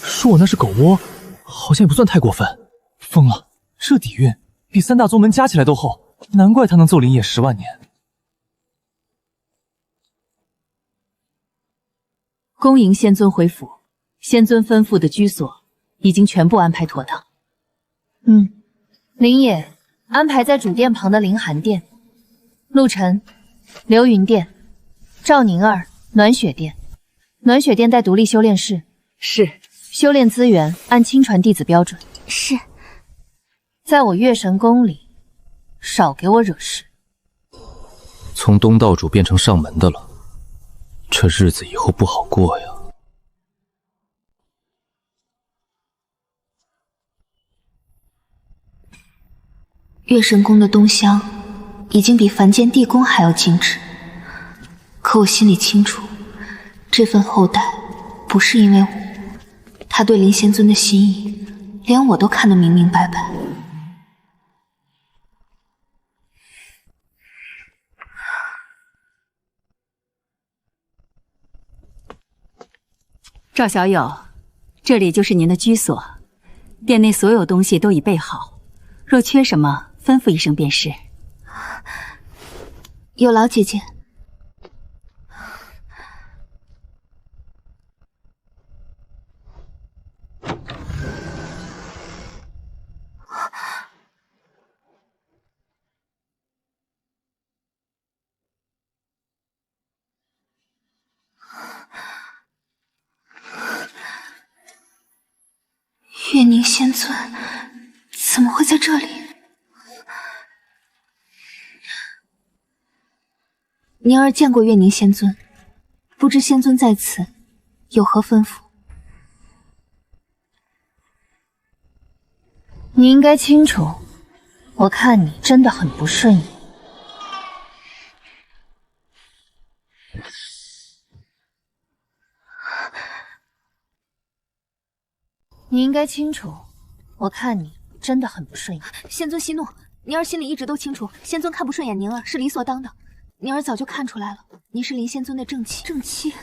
说我那是狗窝，好像也不算太过分。疯了，这底蕴比3大宗门加起来都厚，难怪他能奏林野10万年。恭迎仙尊回府，仙尊吩咐的居所已经全部安排妥当。林野安排在主殿旁的凌寒殿，陆晨、流云殿，赵宁儿暖雪殿。暖雪殿带独立修炼室。是。修炼资源按亲传弟子标准。是。在我月神宫里，少给我惹事。从东道主变成上门的了，这日子以后不好过呀。月神宫的东乡已经比凡间地宫还要精致，可我心里清楚，这份厚待不是因为我，他对林仙尊的心意，连我都看得明明白白。赵小友，这里就是您的居所，殿内所有东西都已备好，若缺什么，吩咐一声便是。有劳姐姐。月宁仙尊怎么会在这里？宁儿见过月宁仙尊，不知仙尊在此有何吩咐？你应该清楚，我看你真的很不顺眼。你应该清楚，我看你真的很不顺眼。仙尊息怒，宁儿心里一直都清楚，仙尊看不顺眼宁儿是理所当的。宁儿早就看出来了，您是林仙尊的正妻。正妻？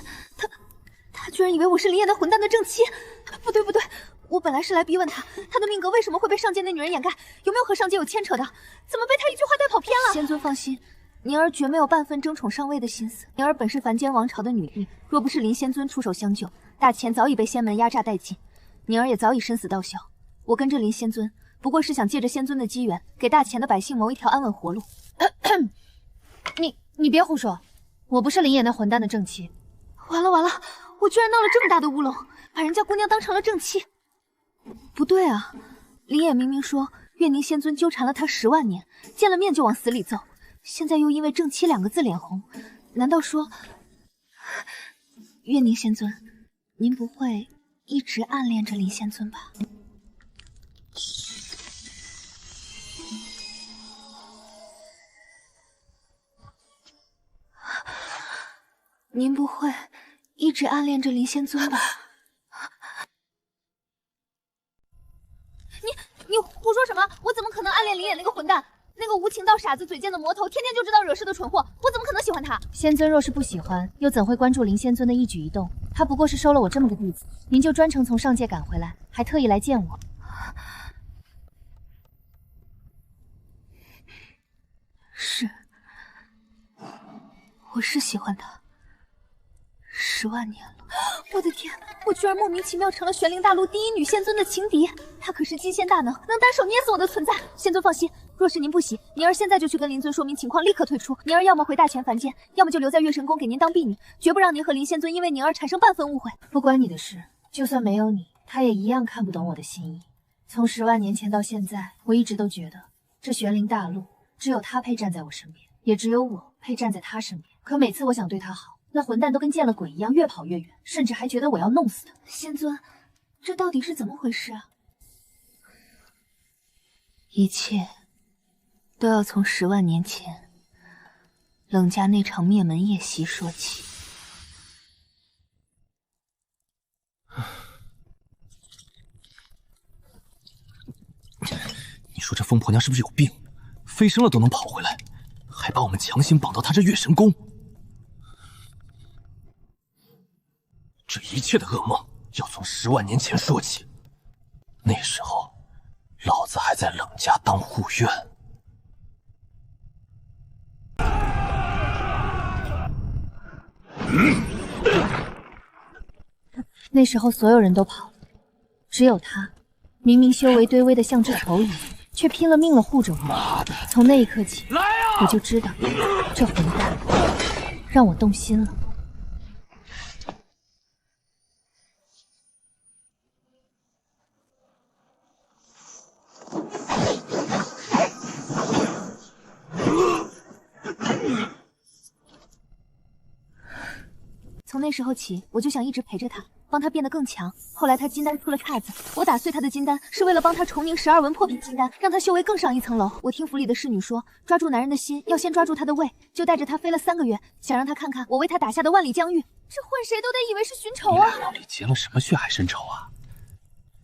他居然以为我是林烨那混蛋的正妻？不对不对，我本来是来逼问他的命格为什么会被上界那女人掩盖，有没有和上界有牵扯的？怎么被他一句话带跑偏了？仙尊放心，宁儿绝没有半分争宠上位的心思。宁儿本是凡间王朝的女帝，若不是林仙尊出手相救，大钱早已被仙门压榨殆尽，宁儿也早已身死道消。我跟着林仙尊，不过是想借着仙尊的机缘，给大钱的百姓谋一条安稳活路。你别胡说，我不是林烨那混蛋的正妻。完了完了，我居然闹了这么大的乌龙，把人家姑娘当成了正妻。不对啊，林烨明明说月宁仙尊纠缠了他10万年，见了面就往死里揍，现在又因为正妻2个字脸红，难道说月宁仙尊，您不会一直暗恋着林仙尊吧？您不会一直暗恋着林仙尊吧？你胡说什么？我怎么可能暗恋林烨那个混蛋？那个无情到傻子、嘴贱的魔头，天天就知道惹事的蠢货，我怎么可能喜欢他？仙尊若是不喜欢，又怎会关注林仙尊的一举一动？他不过是收了我这么个弟子，您就专程从上界赶回来，还特意来见我。是，我是喜欢他10万年了。我的天，我居然莫名其妙成了玄灵大陆第一女仙尊的情敌。她可是金仙大能，能单手捏死我的存在。仙尊放心，若是您不喜，宁儿现在就去跟林尊说明情况，立刻退出。宁儿要么回大钱凡间，要么就留在月神宫给您当婢女，绝不让您和林仙尊因为宁儿产生半分误会。不关你的事，就算没有你，他也一样看不懂我的心意。从10万年前到现在，我一直都觉得这玄灵大陆只有他配站在我身边，也只有我配站在他身边。可每次我想对他好，那混蛋都跟见了鬼一样，越跑越远，甚至还觉得我要弄死他。仙尊，这到底是怎么回事啊？一切都要从10万年前冷家那场灭门夜袭说起。你说这疯婆娘是不是有病？飞升了都能跑回来，还把我们强行绑到她这月神宫。这一切的噩梦要从10万年前说起。那时候，老子还在冷家当护院。那时候所有人都跑了，只有他，明明修为卑微的像只蝼蚁，却拼了命了护着我。从那一刻起，我就知道这混蛋让我动心了。从那时候起，我就想一直陪着他，帮他变得更强。后来他金丹出了岔子，我打碎他的金丹，是为了帮他重凝12纹破壁金丹，让他修为更上一层楼。我听府里的侍女说，抓住男人的心，要先抓住他的胃，就带着他飞了3个月，想让他看看我为他打下的万里疆域。这混谁都得以为是寻仇啊！你俩到底结了什么血海深仇啊？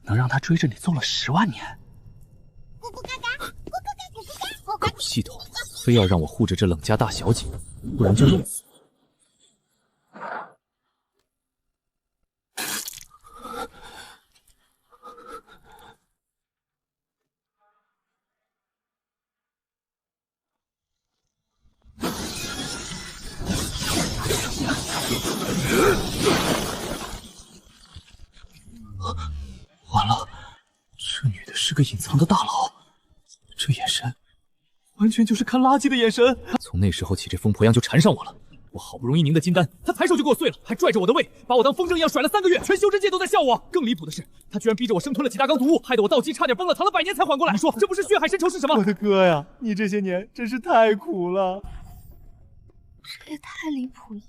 能让他追着你揍了10万年？狗系统，非要让我护着这冷家大小姐，不然就弄死我。完了，这女的是个隐藏的大佬，这眼神完全就是看垃圾的眼神。从那时候起，这疯婆娘就缠上我了。我好不容易凝的金丹，她抬手就给我碎了，还拽着我的胃，把我当风筝一样甩了3个月，全修真界都在笑我。更离谱的是，她居然逼着我生吞了几大缸毒物，害得我道基差点崩了，躺了100年才缓过来。你说这不是血海深仇是什么？我的哥呀，你这些年真是太苦了。这也太离谱了。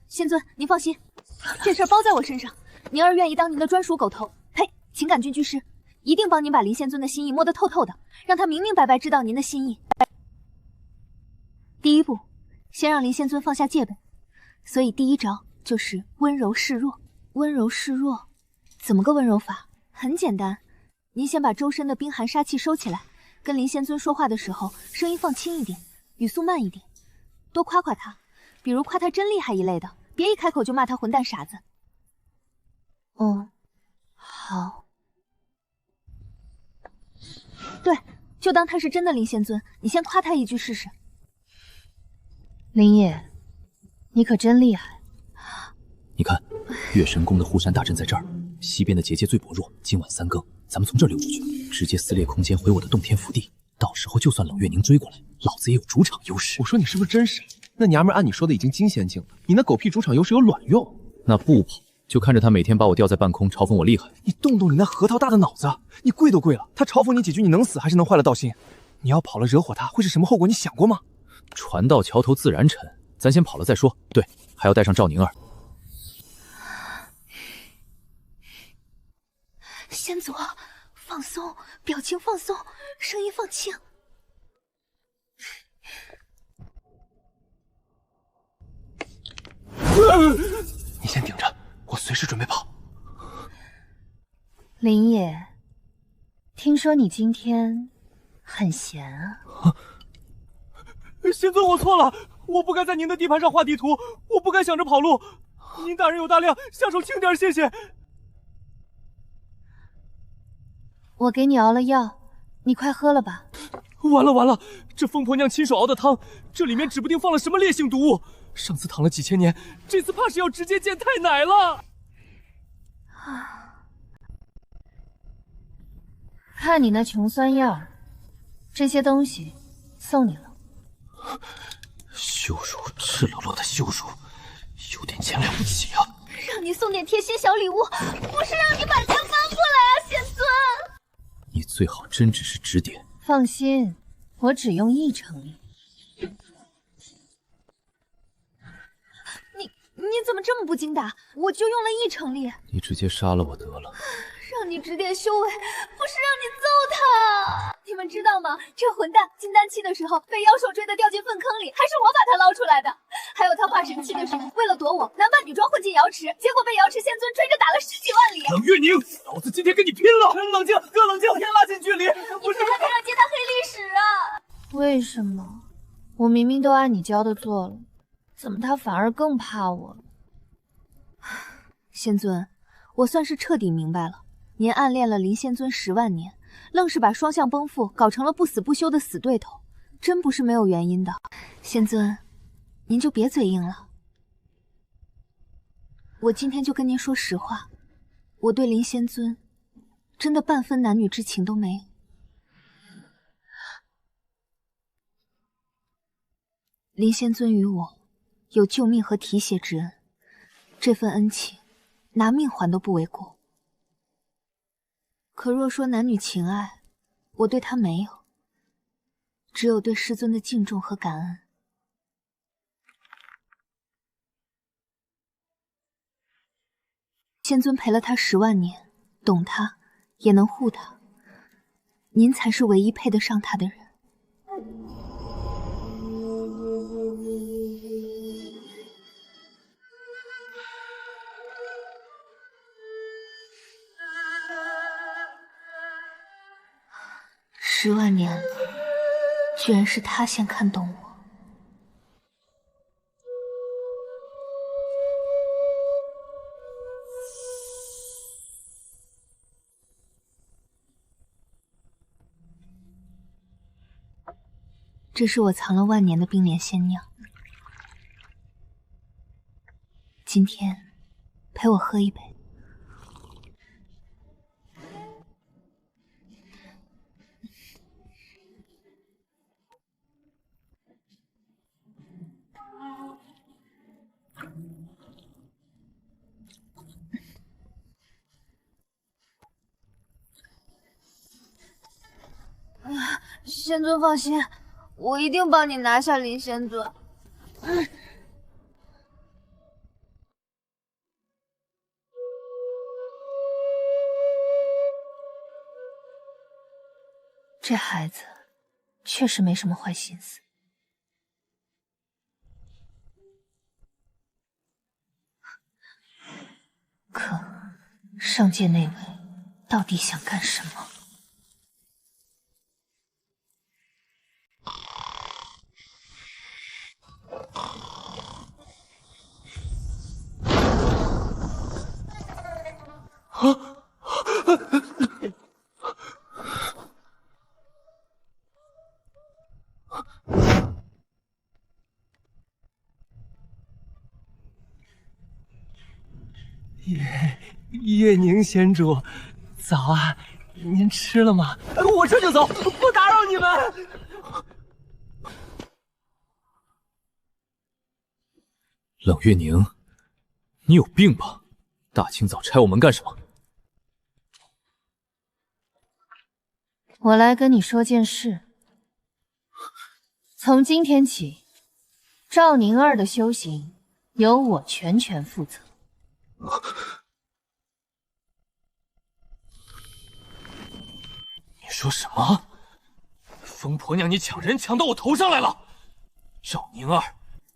仙尊，您放心，这事儿包在我身上。宁儿愿意当您的专属狗头，呸，情感军居师，一定帮您把林仙尊的心意摸得透透的，让他明明白白知道您的心意。第一步，先让林仙尊放下戒备，所以第一招就是温柔示弱。温柔示弱，怎么个温柔法？很简单，您先把周身的冰寒杀气收起来，跟林仙尊说话的时候，声音放轻一点，语速慢一点，多夸夸他，比如夸他真厉害一类的，别一开口就骂他混蛋傻子。哦，好。对，就当他是真的林仙尊，你先夸他一句试试。林野，你可真厉害。你看，月神宫的护山大阵在这儿，西边的结界最薄弱，今晚3更，咱们从这儿溜出去，直接撕裂空间回我的洞天福地。到时候就算冷月宁追过来，老子也有主场优势。我说你是不是真傻？那娘们按你说的已经金仙境了，你那狗屁主场优势有卵用？那不跑，就看着他每天把我吊在半空，嘲讽我厉害。你动动你那核桃大的脑子，你跪都跪了，他嘲讽你几句，你能死还是能坏了道心？你要跑了惹火他，会是什么后果？你想过吗？船到桥头自然沉，咱先跑了再说。对，还要带上赵宁儿。仙祖，放松，表情放松，声音放轻。你先顶着，我随时准备跑。林野，听说你今天很闲啊？仙尊，我错了，我不该在您的地盘上画地图，我不该想着跑路。您大人有大量，下手轻点，谢谢。我给你熬了药，你快喝了吧。完了完了，这疯婆娘亲手熬的汤，这里面指不定放了什么烈性毒物。上次躺了几千年，这次怕是要直接见太奶了。看你那穷酸样，这些东西送你了。羞辱，赤裸裸的羞辱，有点钱了不起啊！让你送点贴心小礼物，不是让你把钱翻过来啊，仙尊！你最好真只是指点。放心，我只用1成力。你怎么这么不经打？我就用了1成力。你直接杀了我得了。让你指点修为，不是让你揍他。你们知道吗？这混蛋金丹期的时候被妖兽追得掉进粪坑里，还是我把他捞出来的。还有他化神期的时候，为了躲我，男扮女装混进瑶池，结果被瑶池仙尊追着打了10几万里。冷月宁，老子今天跟你拼了！冷静，哥，冷静，先拉近距离。不是他给他揭他黑历史啊！为什么？我明明都按你教的做了，怎么他反而更怕我了？仙尊，我算是彻底明白了。您暗恋了林仙尊10万年，愣是把双向奔赴搞成了不死不休的死对头，真不是没有原因的。仙尊，您就别嘴硬了。我今天就跟您说实话，我对林仙尊真的半分男女之情都没有。林仙尊与我有救命和提携之恩，这份恩情拿命还都不为过。可若说男女情爱，我对他没有，只有对师尊的敬重和感恩。仙尊陪了他10万年，懂他，也能护他，您才是唯一配得上他的人。10万年了，居然是他先看懂我。这是我藏了万年的冰莲仙酿，今天陪我喝一杯。仙尊放心，我一定帮你拿下林仙尊。这孩子确实没什么坏心思。可上界那位到底想干什么？叶宁仙主，早啊！您吃了吗？我这就走，不打扰你们。冷月宁，你有病吧？大清早拆我门干什么？我来跟你说件事。从今天起，赵宁儿的修行由我全权负责。你说什么？疯婆娘，你抢人抢到我头上来了！赵宁儿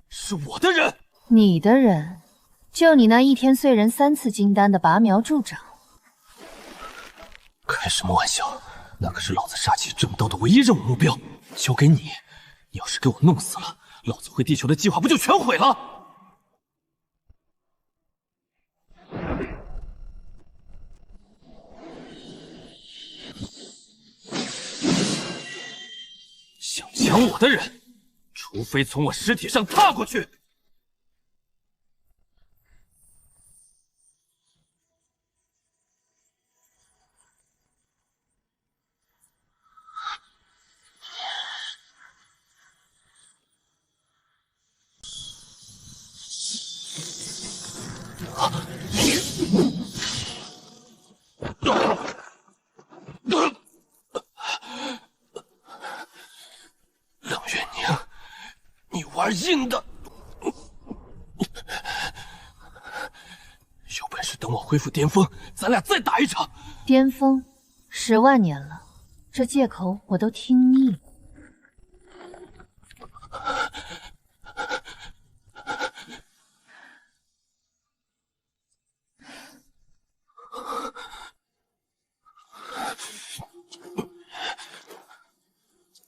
是我的人，你的人，就你那一天碎人3次金丹的拔苗助长。开什么玩笑？那可是老子杀气正道的唯一任务目标，交给你。你要是给我弄死了，老子回地球的计划不就全毁了？想抢我的人，除非从我尸体上踏过去。冷月宁，你玩硬的！有本事等我恢复巅峰，咱俩再打一场。巅峰10万年了，这借口我都听腻了。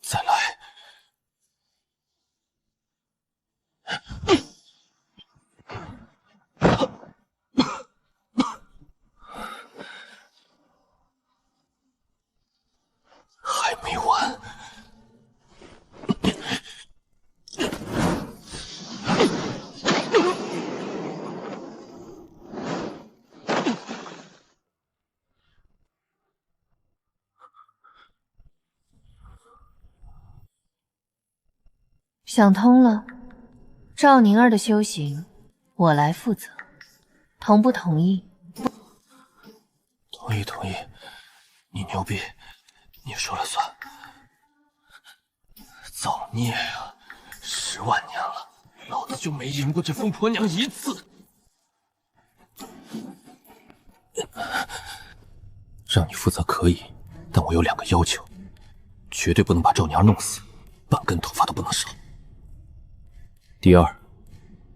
再来！还没完！想通了，赵宁儿的修行我来负责，同不同意？同意，同意。你牛逼，你说了算。造孽啊！10万年了，老子就没赢过这疯婆娘一次。让你负责可以，但我有2个要求：绝对不能把赵宁儿弄死，半根头发都不能少。第二，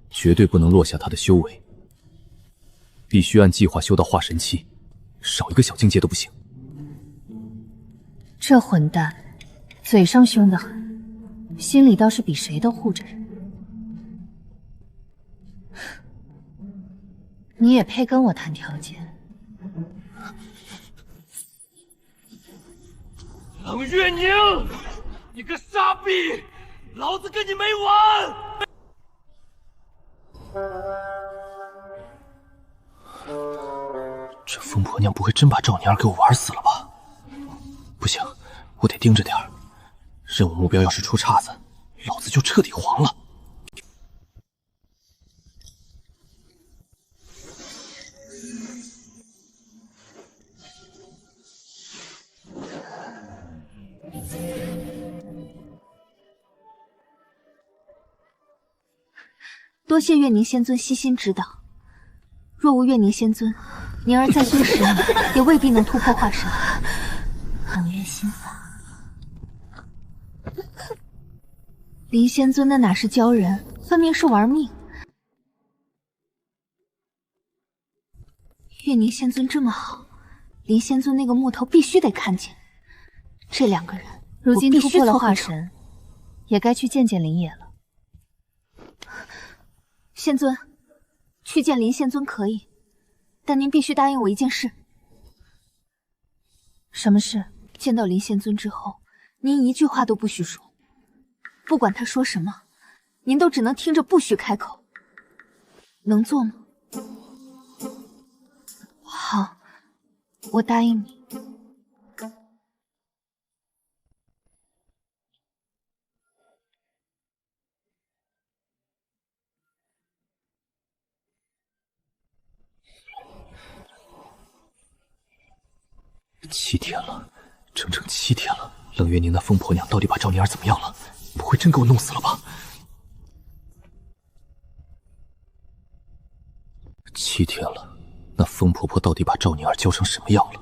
绝对不能落下他的修为，必须按计划修到化神期，少一个小境界都不行。这混蛋，嘴上凶得很，心里倒是比谁都护着人。你也配跟我谈条件？冷月宁，你个傻逼，老子跟你没完！这疯婆娘不会真把赵宁儿给我玩死了吧？不行，我得盯着点儿。任务目标要是出岔子，老子就彻底黄了。多谢月宁仙尊悉心指导。若无月宁仙尊，宁儿再修10年，也未必能突破化神。冷月心法，林仙尊那哪是教人，分明是玩命。月宁仙尊这么好，林仙尊那个木头必须得看见。这2个人，如今突破了化神，神，也该去见见林野了。仙尊，去见林仙尊可以，但您必须答应我一件事。什么事？见到林仙尊之后，您一句话都不许说，不管他说什么，您都只能听着，不许开口。能做吗？好，我答应你。7天了，整整7天了。冷月宁那疯婆娘到底把赵宁儿怎么样了？不会真给我弄死了吧？7天了，那疯婆婆到底把赵宁儿教成什么样了？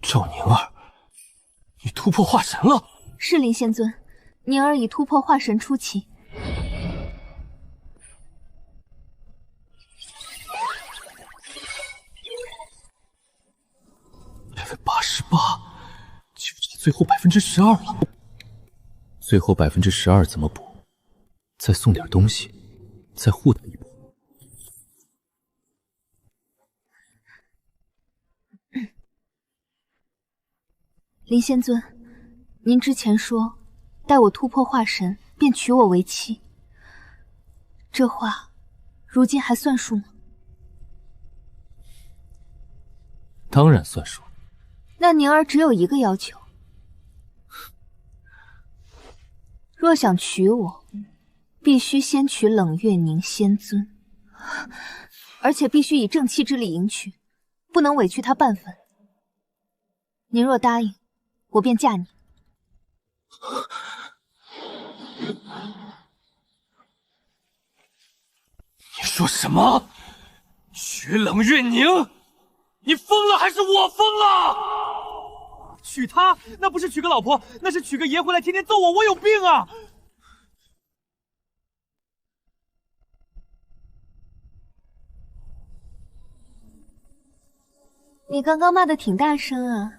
赵宁儿，你突破化神了！是林仙尊，宁儿已突破化神初期。88%，就差最后12%了。最后12%怎么补？再送点东西，再护他一把。林仙尊，您之前说待我突破化神便娶我为妻，这话如今还算数吗？当然算数。那宁儿只有一个要求，若想娶我，必须先娶冷月宁仙尊，而且必须以正妻之礼迎娶，不能委屈他半分。您若答应，我便嫁你。你说什么？娶冷月宁？你疯了还是我疯了？娶她那不是娶个老婆，那是娶个爷回来天天揍我，我有病啊！你刚刚骂的挺大声啊。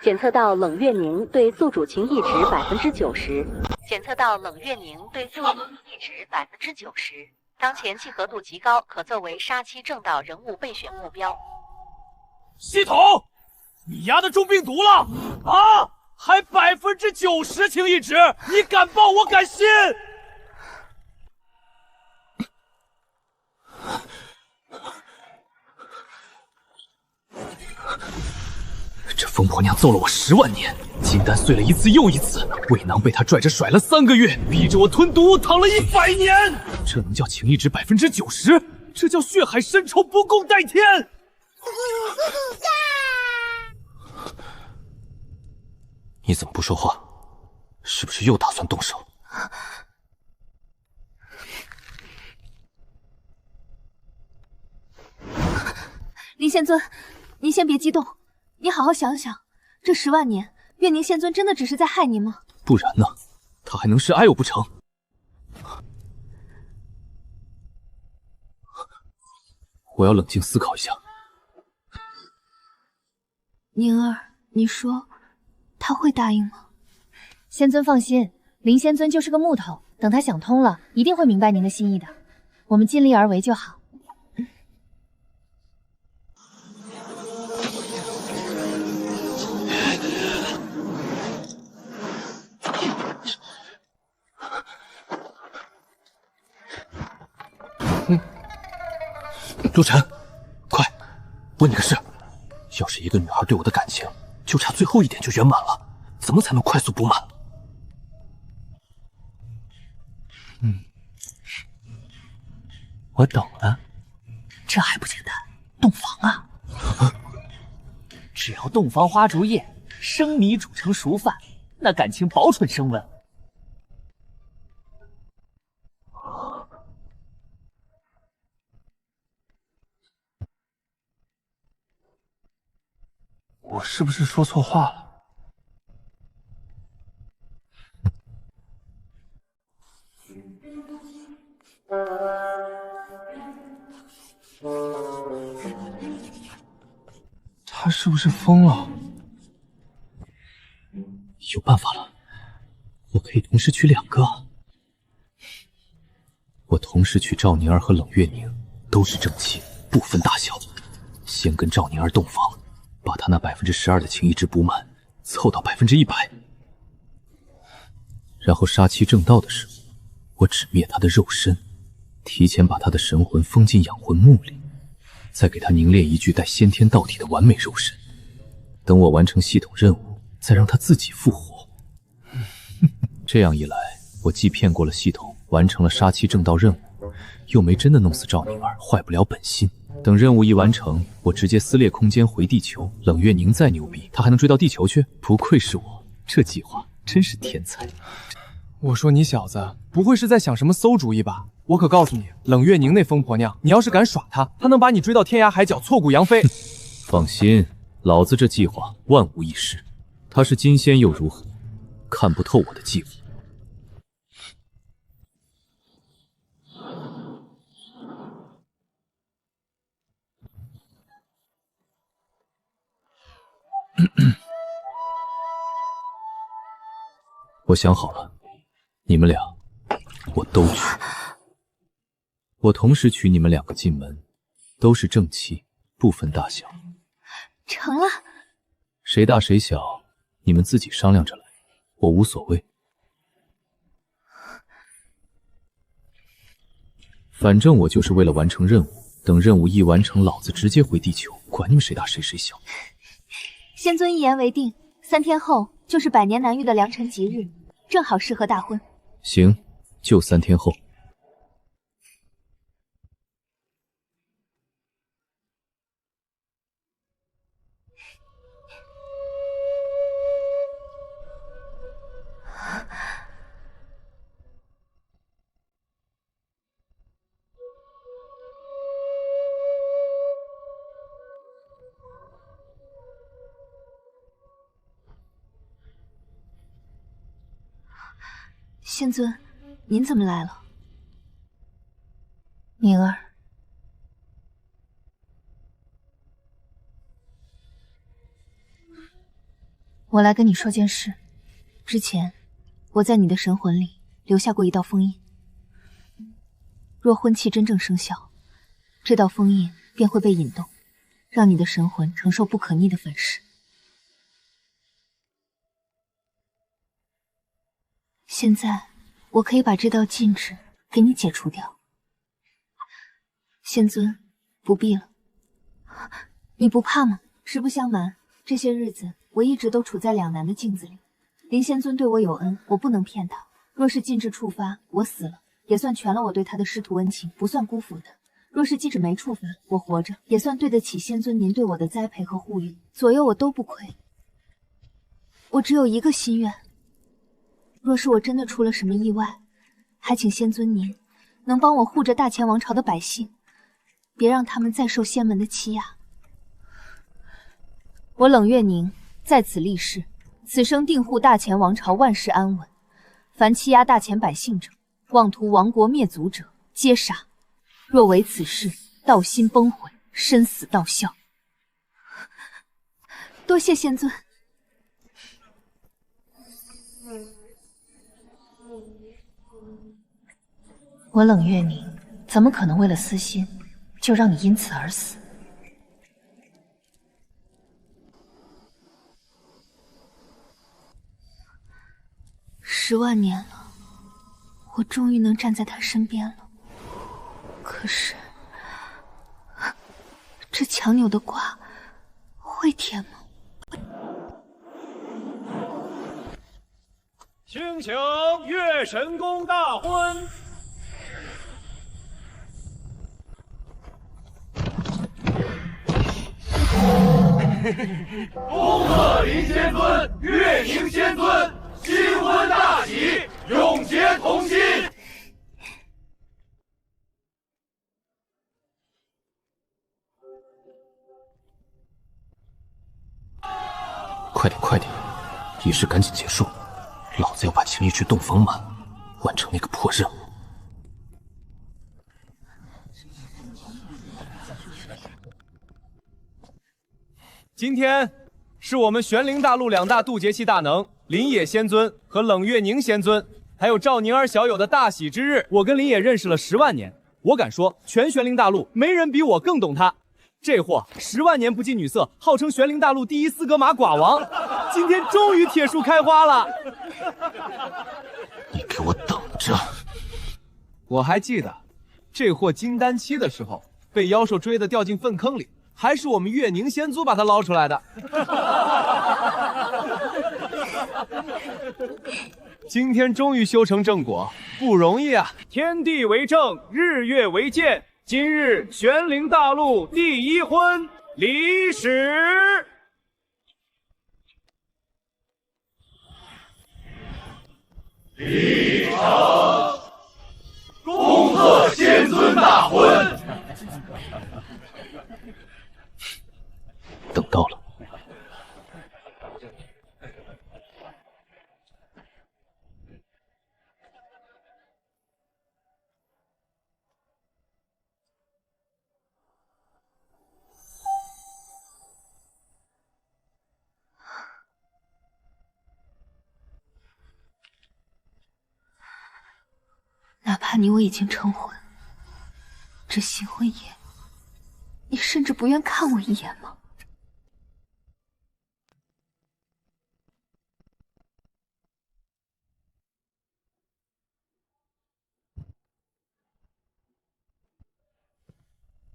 检测到冷月宁对宿主情意值90%，检测到冷月宁对宿主情意值90%，当前契合度极高，可作为杀妻正道人物备选目标。系统，你丫的中病毒了啊！还90%情意值，你敢报我敢信！这疯婆娘揍了我10万年，金丹碎了一次又一次，胃囊被她拽着甩了3个月，逼着我吞毒物躺了100年，这能叫情意值90%？这叫血海深仇，不共戴天！你怎么不说话？是不是又打算动手？林仙尊，您先别激动，你好好想想，这10万年，月宁仙尊真的只是在害您吗？不然呢？他还能是爱我不成？我要冷静思考一下。宁儿，你说他会答应吗？仙尊放心，林仙尊就是个木头，等他想通了，一定会明白您的心意的。我们尽力而为就好。陆晨，快，问你个事。要是一个女孩对我的感情就差最后一点就圆满了，怎么才能快速补满？我懂了，这还不简单，洞房啊！只要洞房花烛夜，生米煮成熟饭，那感情保准升温。我是不是说错话了？他是不是疯了？有办法了，我可以同时娶2个。我同时娶赵宁儿和冷月宁，都是正妻，不分大小。先跟赵宁儿洞房，把她那12%的情谊值补满，凑到100%。然后杀气正道的时候，我只灭她的肉身，提前把她的神魂封进养魂木里，再给她凝练一具带先天道体的完美肉身。等我完成系统任务，再让她自己复活。这样一来，我既骗过了系统，完成了杀气正道任务，又没真的弄死赵宁儿，坏不了本心。等任务一完成，我直接撕裂空间回地球。冷月宁再牛逼，他还能追到地球去？不愧是我，这计划真是天才。我说你小子不会是在想什么馊主意吧？我可告诉你，冷月宁那疯婆娘，你要是敢耍她，她能把你追到天涯海角，挫骨扬飞。放心，老子这计划万无一失。她是金仙又如何？看不透我的计划。我想好了，你们俩我都娶。我同时娶你们2个进门，都是正妻，不分大小。成了。谁大谁小，你们自己商量着来，我无所谓。反正我就是为了完成任务，等任务一完成，老子直接回地球，管你们谁大谁小。仙尊一言为定，3天后就是100年难遇的良辰吉日，正好适合大婚。行，就3天后。仙尊，您怎么来了？宁儿，我来跟你说件事。之前我在你的神魂里留下过一道封印，若婚期真正生效，这道封印便会被引动，让你的神魂承受不可逆的粉饰。现在我可以把这道禁制给你解除掉。仙尊，不必了。你不怕吗？实不相瞒，这些日子我一直都处在两难的境子里。林仙尊对我有恩，我不能骗他。若是禁制触发，我死了也算全了我对他的师徒恩情，不算辜负的。若是禁制没触发，我活着也算对得起仙尊您对我的栽培和护佑，左右我都不亏。我只有一个心愿，若是我真的出了什么意外，还请仙尊您能帮我护着大前王朝的百姓，别让他们再受仙门的欺压。我冷月宁在此立誓，此生定护大前王朝万事安稳，凡欺压大前百姓者，妄图亡国灭族者，皆杀。若违此事，道心崩毁，身死道消。多谢仙尊。我冷月宁怎么可能为了私心，就让你因此而死？10万年了，我终于能站在他身边了。可是，这强扭的瓜会甜吗？请月神宫大婚。恭贺林仙尊、月宁仙尊新婚大喜，永结同心。快点，快点，仪式赶紧结束，老子要把情谊值洞房满，完成那个破任务。今天是我们玄灵大陆2大渡劫系大能林野仙尊和冷月宁仙尊，还有赵宁儿小友的大喜之日。我跟林野认识了10万年，我敢说，全玄灵大陆没人比我更懂他。这货10万年不近女色，号称玄灵大陆第一4格玛寡王，今天终于铁树开花了。你给我等着！我还记得，这货金丹期的时候被妖兽追得掉进粪坑里，还是我们月宁仙族把他捞出来的。今天终于修成正果，不容易啊！天地为证，日月为鉴。今日玄灵大陆第一婚离始。礼成，恭贺仙尊大婚。等到了。哪怕你我已经成婚，这新婚宴，你甚至不愿看我一眼吗？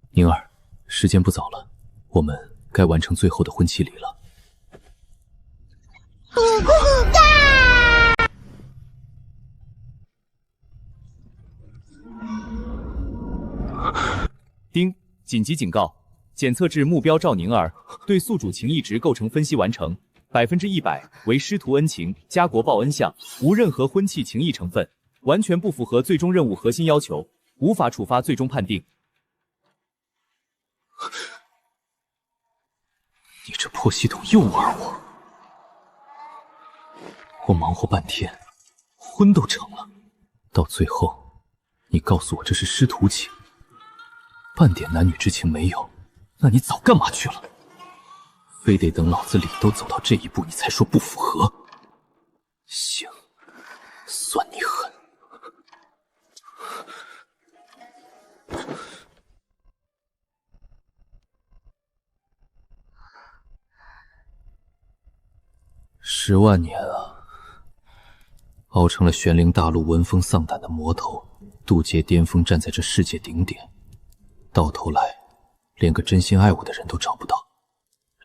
宁儿，时间不早了，我们该完成最后的婚期礼了。丁，紧急警告！检测至目标赵宁儿，对宿主情谊值构成分析完成，100%为师徒恩情加国报恩相，无任何婚契情谊成分，完全不符合最终任务核心要求，无法处罚最终判定。你这破系统又玩我！我忙活半天，婚都成了，到最后，你告诉我这是师徒情。半点男女之情没有，那你早干嘛去了？非得等老子礼都走到这一步，你才说不符合？行，算你狠。10万年啊，熬成了玄灵大陆闻风丧胆的魔头，渡劫巅峰站在这世界顶点。到头来，连个真心爱我的人都找不到，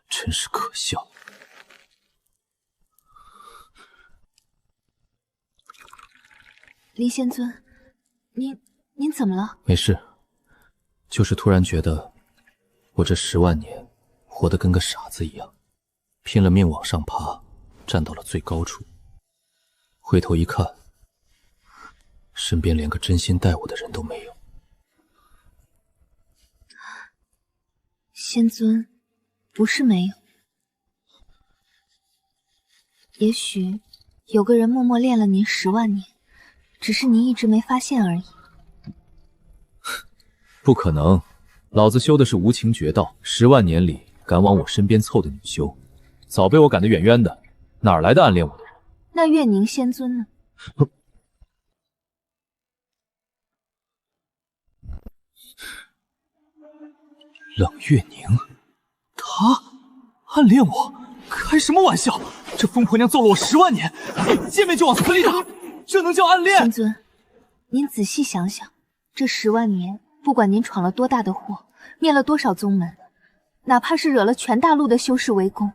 真是可笑。林仙尊，您怎么了？没事，就是突然觉得我这10万年活得跟个傻子一样，拼了命往上爬，站到了最高处。回头一看，身边连个真心待我的人都没有。仙尊，不是没有，也许有个人默默恋了您10万年，只是您一直没发现而已。不可能，老子修的是无情绝道，10万年里敢往我身边凑的女修，早被我赶得远远的，哪来的暗恋我的人？那月宁仙尊呢？冷月宁，她暗恋我？开什么玩笑！这疯婆娘揍了我10万年，见面就往死里打，这能叫暗恋？仙尊，您仔细想想，这10万年，不管您闯了多大的祸，灭了多少宗门，哪怕是惹了全大陆的修士围攻，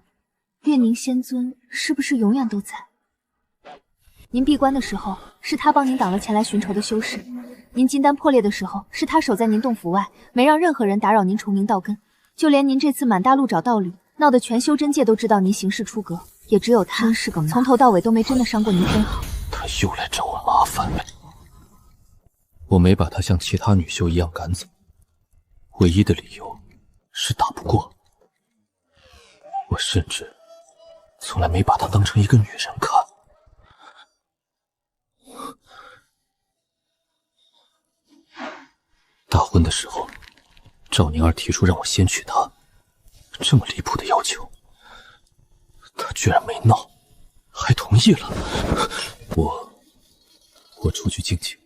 月宁仙尊是不是永远都在？您闭关的时候，是他帮您挡了前来寻仇的修士；您金丹破裂的时候，是他守在您洞府外，没让任何人打扰您重明道根。就连您这次满大陆找道侣，闹得全修真界都知道您行事出格，也只有他是个从头到尾都没真的伤过您分毫。他又来找我麻烦了。我没把他像其他女修一样赶走，唯一的理由是打不过。我甚至从来没把她当成一个女人看。大婚的时候，赵宁儿提出让我先娶她，这么离谱的要求，她居然没闹，还同意了。我出去静静。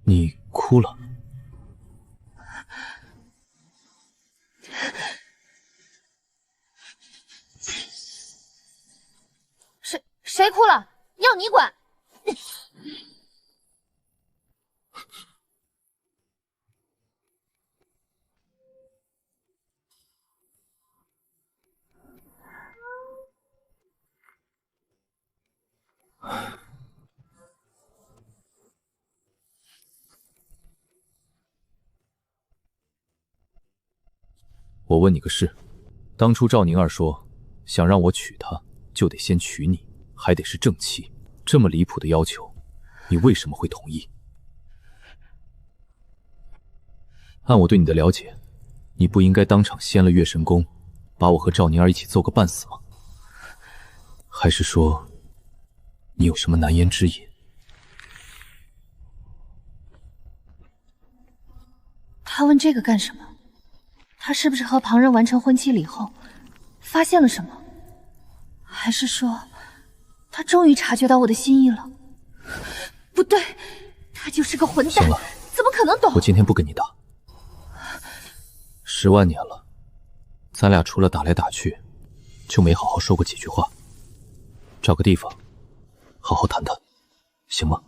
你哭了？谁哭了？要你管！我问你个事，当初赵宁儿说想让我娶她，就得先娶你，还得是正妻，这么离谱的要求，你为什么会同意？按我对你的了解，你不应该当场掀了月神宫，把我和赵宁儿一起揍个半死吗？还是说你有什么难言之隐？他问这个干什么？他是不是和旁人完成婚期礼后，发现了什么？还是说，他终于察觉到我的心意了？不对，他就是个混蛋，行了，怎么可能懂？我今天不跟你打。10万年了，咱俩除了打来打去，就没好好说过几句话。找个地方，好好谈谈，行吗？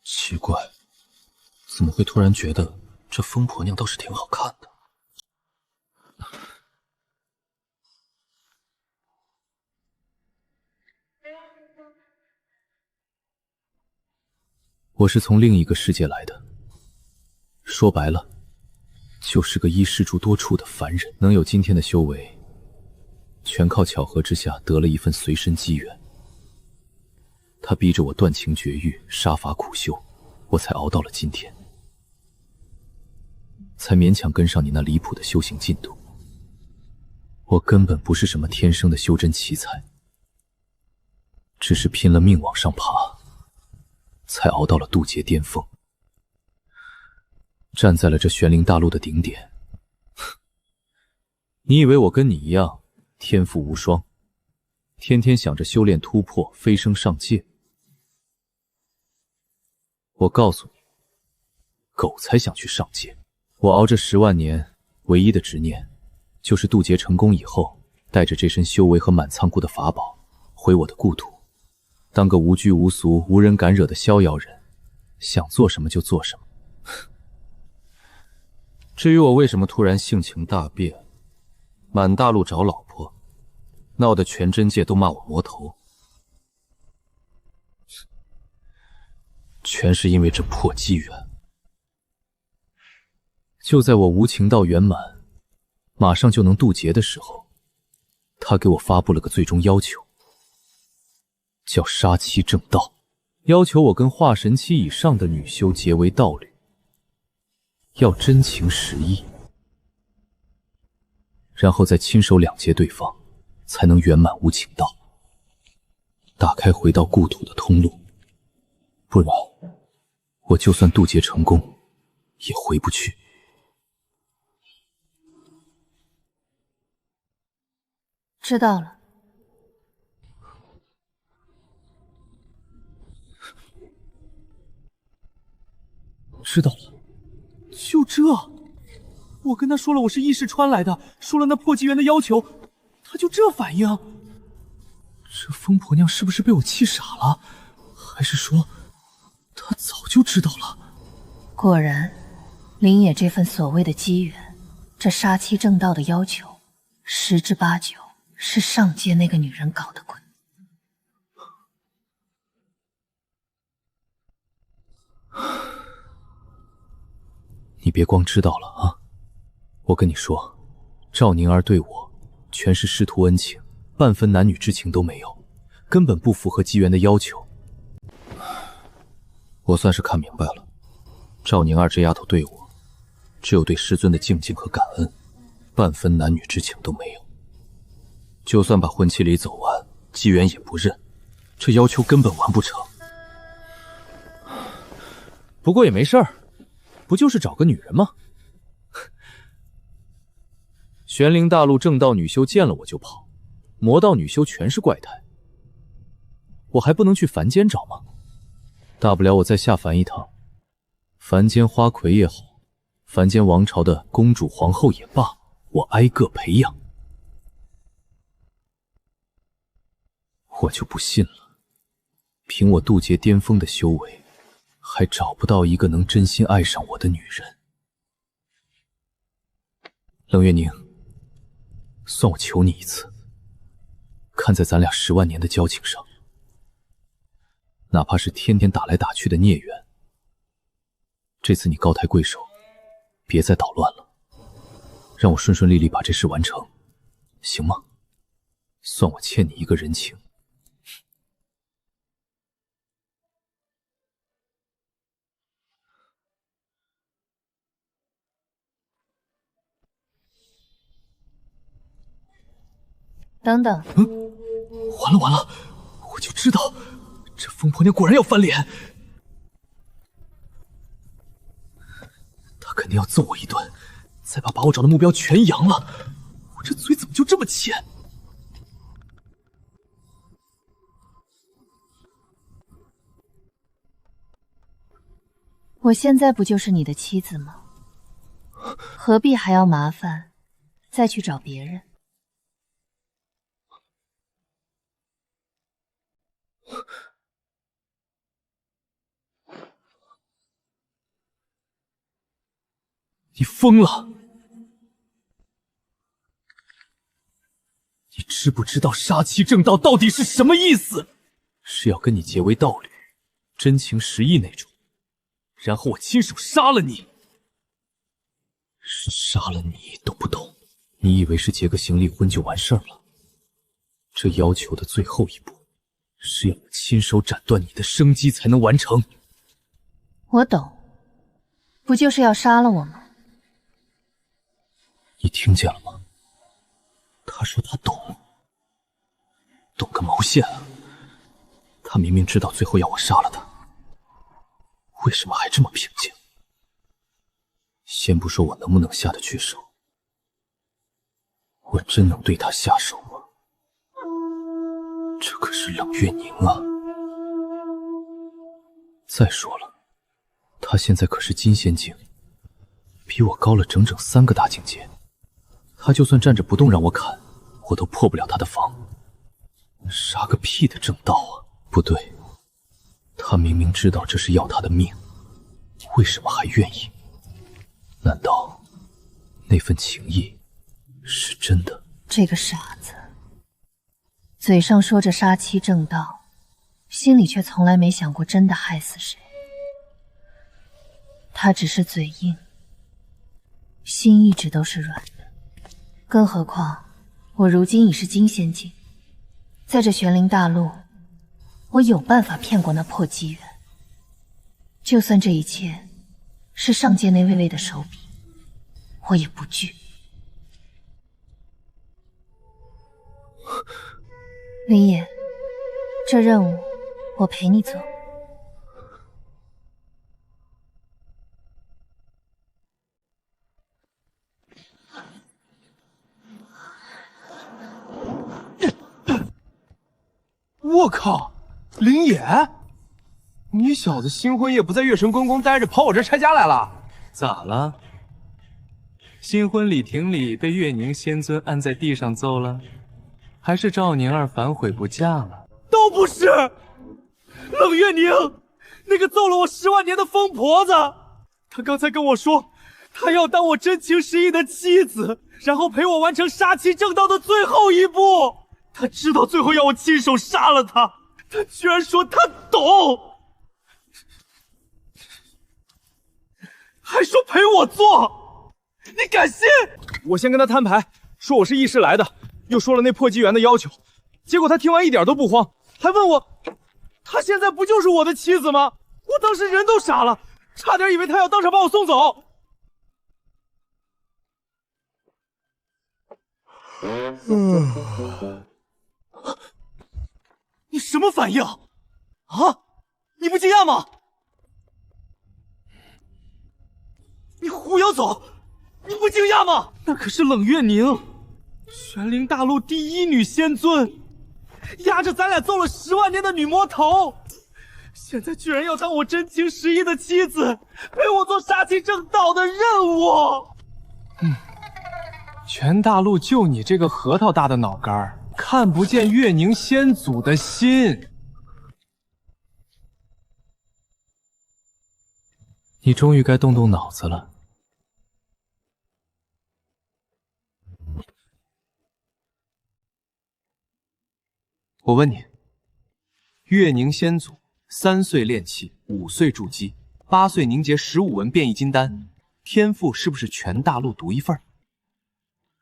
奇怪，怎么会突然觉得这疯婆娘倒是挺好看的？我是从另一个世界来的，说白了，就是个一失足多处的凡人。能有今天的修为，全靠巧合之下得了一份随身机缘。他逼着我断情绝育，杀伐苦修，我才熬到了今天，才勉强跟上你那离谱的修行进度。我根本不是什么天生的修真奇才，只是拼了命往上爬，才熬到了渡劫巅峰，站在了这玄灵大陆的顶点。你以为我跟你一样天赋无双，天天想着修炼突破，飞升上界？我告诉你，狗才想去上界。我熬这10万年，唯一的执念，就是渡劫成功以后，带着这身修为和满仓库的法宝，回我的故土，当个无拘无束、无人敢惹的逍遥人，想做什么就做什么。至于我为什么突然性情大变，满大陆找老婆，闹得全真界都骂我魔头，全是因为这破机缘。就在我无情道圆满，马上就能渡劫的时候，他给我发布了个最终要求，叫杀妻正道，要求我跟化神期以上的女修结为道侣，要真情实意，然后再亲手两结对方，才能圆满无情道，打开回到故土的通路。不然，我就算渡劫成功，也回不去。知道了。知道了，就这？我跟他说了我是异世川来的，说了那破纪元的要求，他就这反应？这疯婆娘是不是被我气傻了？还是说她早就知道了？果然，林野这份所谓的机缘，这杀妻正道的要求，10之8九是上界那个女人搞的鬼。你别光知道了啊！我跟你说，赵宁儿对我全是师徒恩情，半分男女之情都没有，根本不符合机缘的要求。我算是看明白了，赵宁儿这丫头对我，只有对师尊的敬敬和感恩，半分男女之情都没有。就算把婚期礼走完，机缘也不认，这要求根本完不成。不过也没事儿，不就是找个女人吗？玄灵大陆正道女修见了我就跑，魔道女修全是怪胎，我还不能去凡间找吗？大不了我再下凡一趟，凡间花魁也好，凡间王朝的公主皇后也罢，我挨个培养。我就不信了，凭我渡劫巅峰的修为，还找不到一个能真心爱上我的女人。冷月宁，算我求你一次，看在咱俩10万年的交情上，哪怕是天天打来打去的孽缘，这次你高抬贵手，别再捣乱了，让我顺顺利利把这事完成，行吗？算我欠你一个人情。等等，完了，我就知道这疯婆娘果然要翻脸，她肯定要揍我一顿，再把我找的目标全扬了。我这嘴怎么就这么欠？我现在不就是你的妻子吗？何必还要麻烦再去找别人？你疯了！你知不知道杀妻正道到底是什么意思？是要跟你结为道侣，真情实意那种，然后我亲手杀了你。是杀了你，懂不懂？你以为是结个行离婚就完事儿了？这要求的最后一步，是要我亲手斩断你的生机才能完成。我懂，不就是要杀了我吗？你听见了吗？他说他懂，懂个毛线啊！他明明知道最后要我杀了他，为什么还这么平静？先不说我能不能下得去手，我真能对他下手吗？这可是冷月宁啊！再说了，他现在可是金仙境，比我高了整整3个大境界。他就算站着不动让我砍，我都破不了他的防。杀个屁的正道啊！不对，他明明知道这是要他的命，为什么还愿意？难道那份情谊是真的？这个傻子，嘴上说着杀妻正道，心里却从来没想过真的害死谁。他只是嘴硬，心一直都是软的。更何况，我如今已是金仙境，在这玄灵大陆，我有办法骗过那破机缘。就算这一切是上界那位位的手笔，我也不惧。林野，这任务我陪你做。我靠，林野，你小子新婚夜不在月神宫待着，跑我这拆家来了？咋了？新婚礼亭里被月宁仙尊按在地上揍了，还是赵宁儿反悔不嫁了？都不是，冷月宁，那个揍了我10万年的疯婆子，她刚才跟我说，她要当我真情实意的妻子，然后陪我完成杀妻正道的最后一步。她知道最后要我亲手杀了她，她居然说她懂，还说陪我做，你敢信？我先跟他摊牌，说我是异世来的，又说了那破机缘的要求，结果他听完一点都不慌，还问我，他现在不就是我的妻子吗？我当时人都傻了，差点以为他要当场把我送走。你什么反应？啊？你不惊讶吗？你狐妖走，你不惊讶吗？那可是冷月宁，玄灵大陆第一女仙尊，压着咱俩揍了10万年的女魔头，现在居然要当我真情实意的妻子，陪我做杀妻正道的任务。全大陆就你这个核桃大的脑干，看不见月宁仙祖的心。你终于该动动脑子了。我问你，月宁仙祖3岁炼气，5岁筑基，8岁凝结15纹变异金丹，天赋是不是全大陆独一份？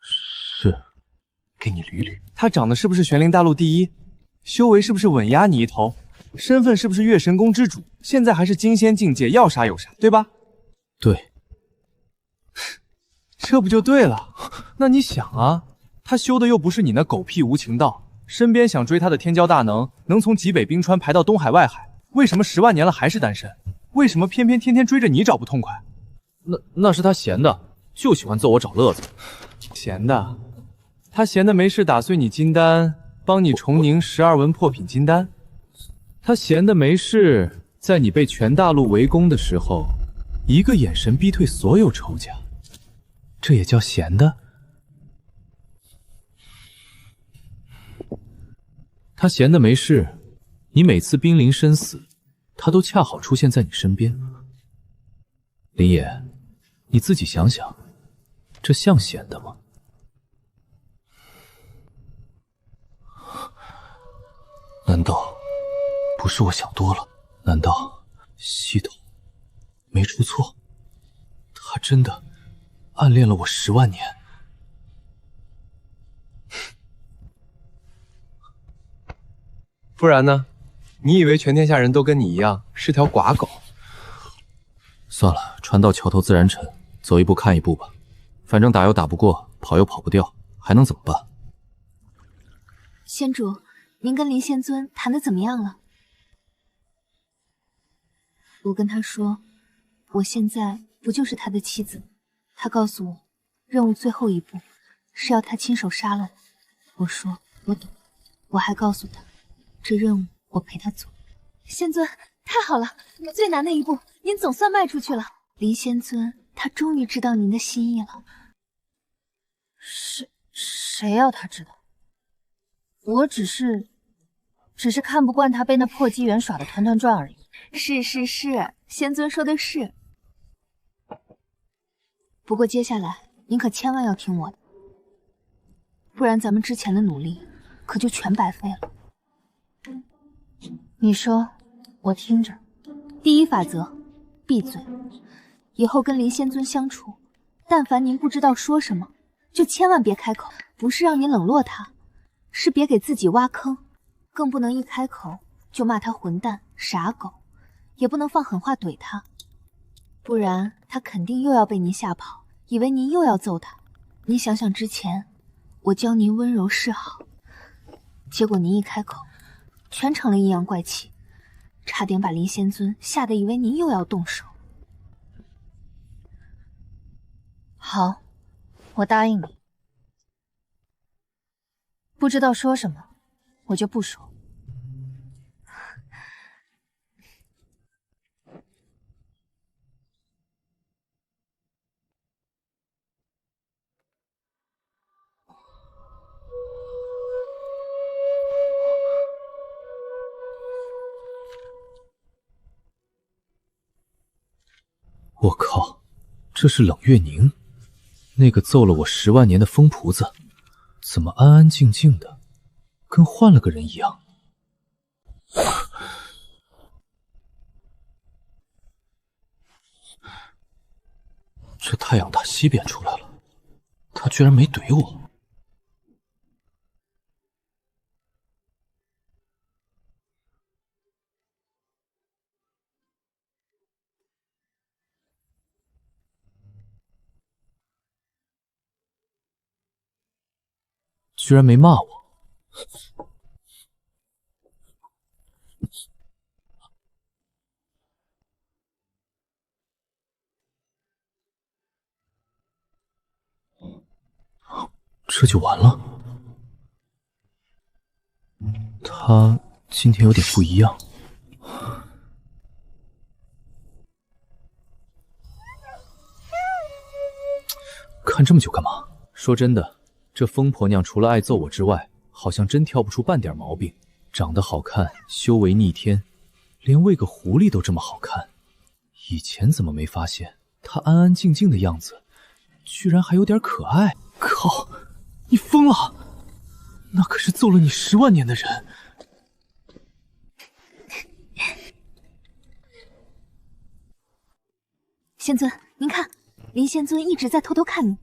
是。给你捋捋，他长得是不是玄灵大陆第一？修为是不是稳压你一头？身份是不是月神宫之主？现在还是金仙境界，要杀有杀，对吧？对。这不就对了？那你想啊，他修的又不是你那狗屁无情道，身边想追他的天骄大能，能从极北冰川排到东海外海，为什么10万年了还是单身？为什么偏偏天天追着你找不痛快？那是他闲的，就喜欢揍我找乐子。闲的？他闲的没事打碎你金丹，帮你重凝12纹破品金丹。他闲的没事，在你被全大陆围攻的时候，一个眼神逼退所有仇家，这也叫闲的？他闲的没事，你每次濒临生死，他都恰好出现在你身边。林野，你自己想想，这像闲的吗？难道不是我想多了？难道系统没出错？他真的暗恋了我10万年？不然呢？你以为全天下人都跟你一样是条寡狗？算了，船到桥头自然沉，走一步看一步吧。反正打又打不过，跑又跑不掉，还能怎么办？仙主，您跟林仙尊谈的怎么样了？我跟他说，我现在不就是他的妻子？他告诉我，任务最后一步是要他亲手杀了我。我说我懂，我还告诉他，这任务我陪他做。仙尊，太好了，最难的一步您总算迈出去了。林仙尊，他终于知道您的心意了。谁要他知道？我只是看不惯他被那破机缘耍得团团转而已。是，仙尊说的是。不过接下来您可千万要听我的，不然咱们之前的努力可就全白费了。你说，我听着。第一法则，闭嘴。以后跟林仙尊相处，但凡您不知道说什么，就千万别开口。不是让你冷落他，是别给自己挖坑，更不能一开口就骂他混蛋、傻狗，也不能放狠话怼他，不然他肯定又要被您吓跑，以为您又要揍他。您想想之前我教您温柔示好，结果您一开口，全成了阴阳怪气，差点把林仙尊吓得以为您又要动手。好，我答应你。不知道说什么，我就不说。我靠，这是冷月宁，那个揍了我10万年的疯仆子，怎么安安静静的，跟换了个人一样？这太阳打西边出来了，他居然没怼我。居然没骂我。这就完了？他今天有点不一样。看这么久干嘛？说真的，这疯婆娘除了爱揍我之外，好像真挑不出半点毛病。长得好看，修为逆天，连喂个狐狸都这么好看。以前怎么没发现？她安安静静的样子，居然还有点可爱。靠！你疯了？那可是揍了你10万年的人。仙尊，您看，林仙尊一直在偷偷看你，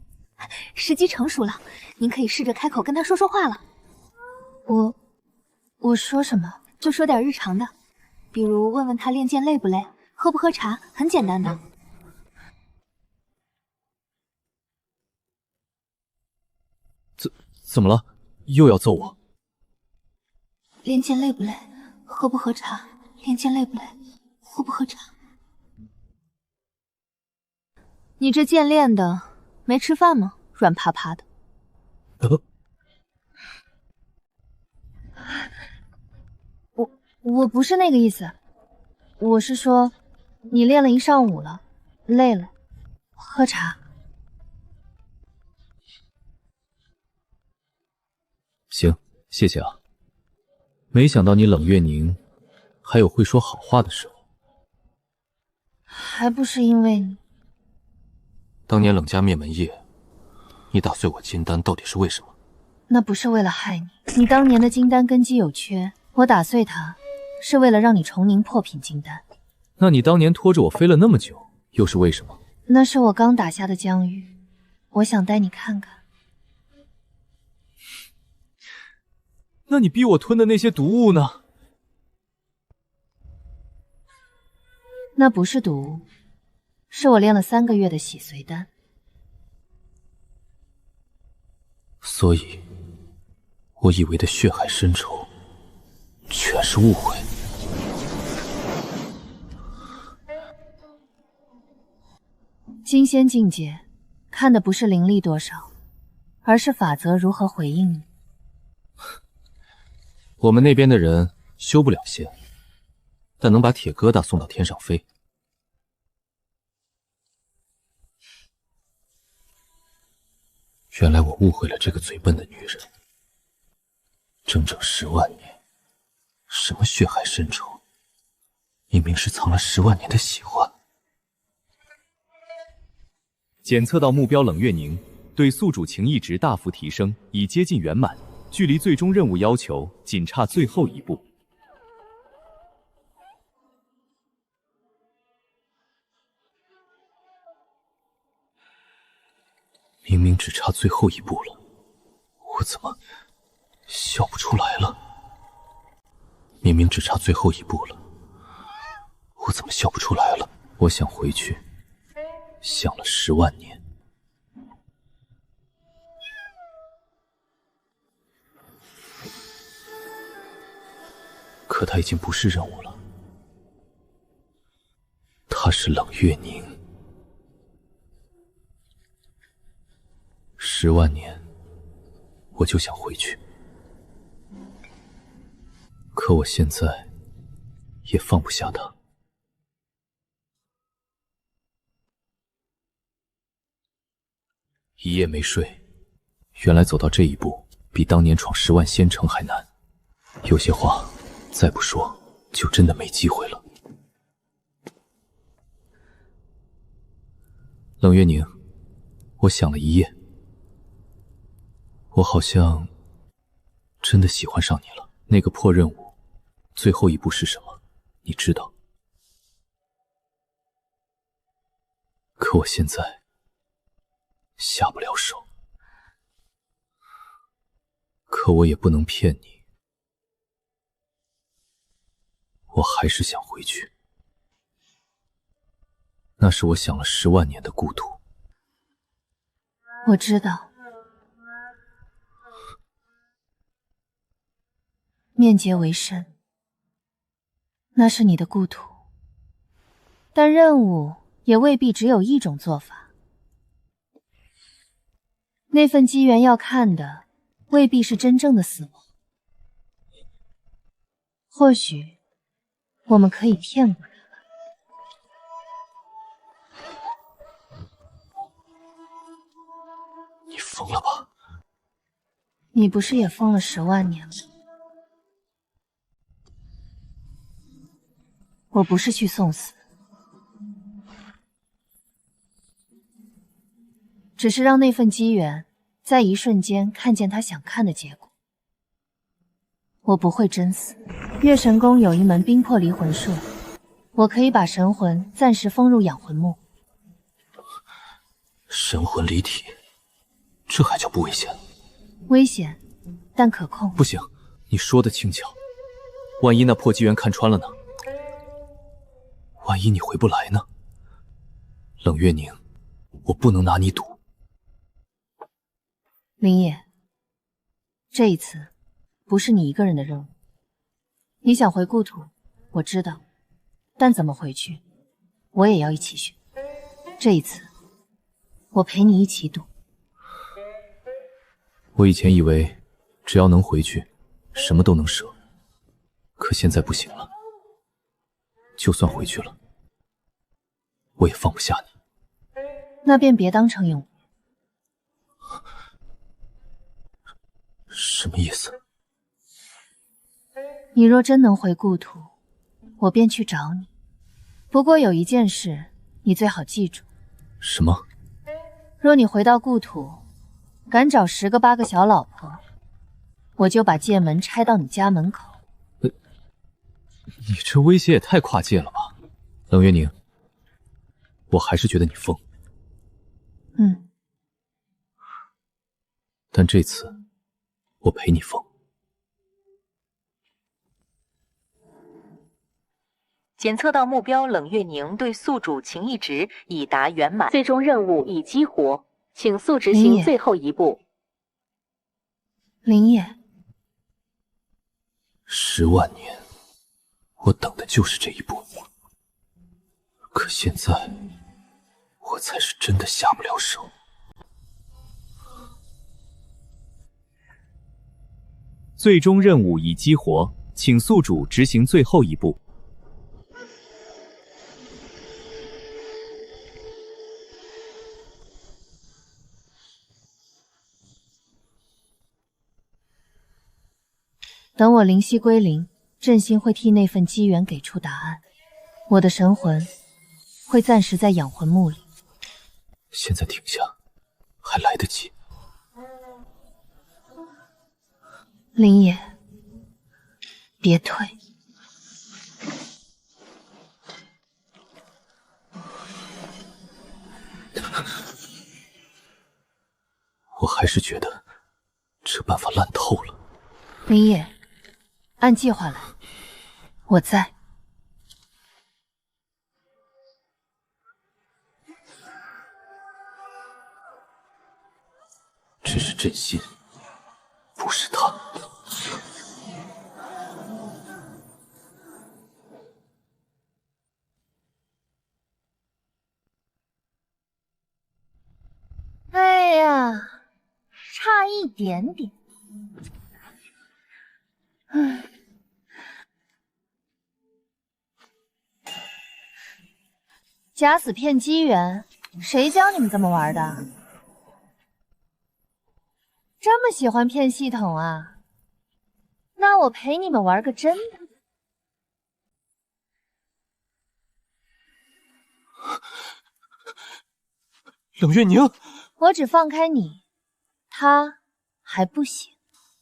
时机成熟了，您可以试着开口跟他说说话了。我说什么？就说点日常的，比如问问他练剑累不累，喝不喝茶，很简单的。怎么了？又要揍我？练剑累不累？喝不喝茶？练剑累不累？喝不喝茶？你这剑练的没吃饭吗？软趴趴的。我不是那个意思，我是说，你练了一上午了，累了，喝茶。行，谢谢啊。没想到你冷月宁还有会说好话的时候。还不是因为你。当年冷家灭门夜，你打碎我金丹到底是为什么？那不是为了害你，你当年的金丹根基有缺，我打碎它，是为了让你重凝破品金丹。那你当年拖着我飞了那么久，又是为什么？那是我刚打下的疆域，我想带你看看。那你逼我吞的那些毒物呢？那不是毒物，是我练了3个月的洗髓丹。所以，我以为的血海深仇，全是误会。金仙境界，看的不是灵力多少，而是法则如何回应你。我们那边的人修不了仙，但能把铁疙瘩送到天上飞。原来我误会了这个嘴笨的女人。整整10万年，什么血海深仇，明明是藏了10万年的喜欢。检测到目标冷月宁，对宿主情谊值大幅提升，已接近圆满，距离最终任务要求仅差最后一步。明明只差最后一步了，我怎么笑不出来了？明明只差最后一步了，我怎么笑不出来了？我想回去，想了10万年。可他已经不是任务了，他是冷月宁。10万年，我就想回去，可我现在也放不下他。一夜没睡，原来走到这一步，比当年闯10万仙城还难。有些话再不说，就真的没机会了。冷月宁，我想了一夜，我好像真的喜欢上你了。那个破任务，最后一步是什么？你知道。可我现在下不了手，可我也不能骗你，我还是想回去。那是我想了10万年的故土。我知道，面结为深，那是你的故土，但任务也未必只有一种做法。那份机缘要看的未必是真正的死亡，或许我们可以骗过他。你疯了吧？你不是也疯了10万年吗？我不是去送死，只是让那份机缘在一瞬间看见他想看的结果。我不会真死。月神宫有一门冰魄离魂术，我可以把神魂暂时封入养魂木。神魂离体，这还叫不危险？危险，但可控。不行，你说的轻巧，万一那破机缘看穿了呢？万一你回不来呢？冷月宁，我不能拿你赌。林野，这一次不是你一个人的任务。你想回故土，我知道，但怎么回去，我也要一起去。这一次，我陪你一起赌。我以前以为只要能回去，什么都能舍，可现在不行了。就算回去了，我也放不下你。那便别当成勇。什么意思？你若真能回故土，我便去找你。不过有一件事，你最好记住。什么？若你回到故土，敢找10个8个小老婆，我就把界门拆到你家门口。你这威胁也太跨界了吧，冷月宁，我还是觉得你疯。但这次我陪你疯。检测到目标冷月宁对宿主情谊值已达圆满，最终任务已激活，请速执行最后一步。林野，10万年，我等的就是这一步。可现在，我才是真的下不了手。最终任务已激活，请宿主执行最后一步。等我灵犀归零，朕心会替那份机缘给出答案。我的神魂会暂时在养魂木里。现在停下，还来得及。林野，别退。我还是觉得这办法烂透了。林野，按计划来，我在。这是朕心，不是他。哎呀，差一点点。假死骗机缘，谁教你们这么玩的？这么喜欢骗系统啊？那我陪你们玩个真的。冷月宁，我只放开你，他还不行。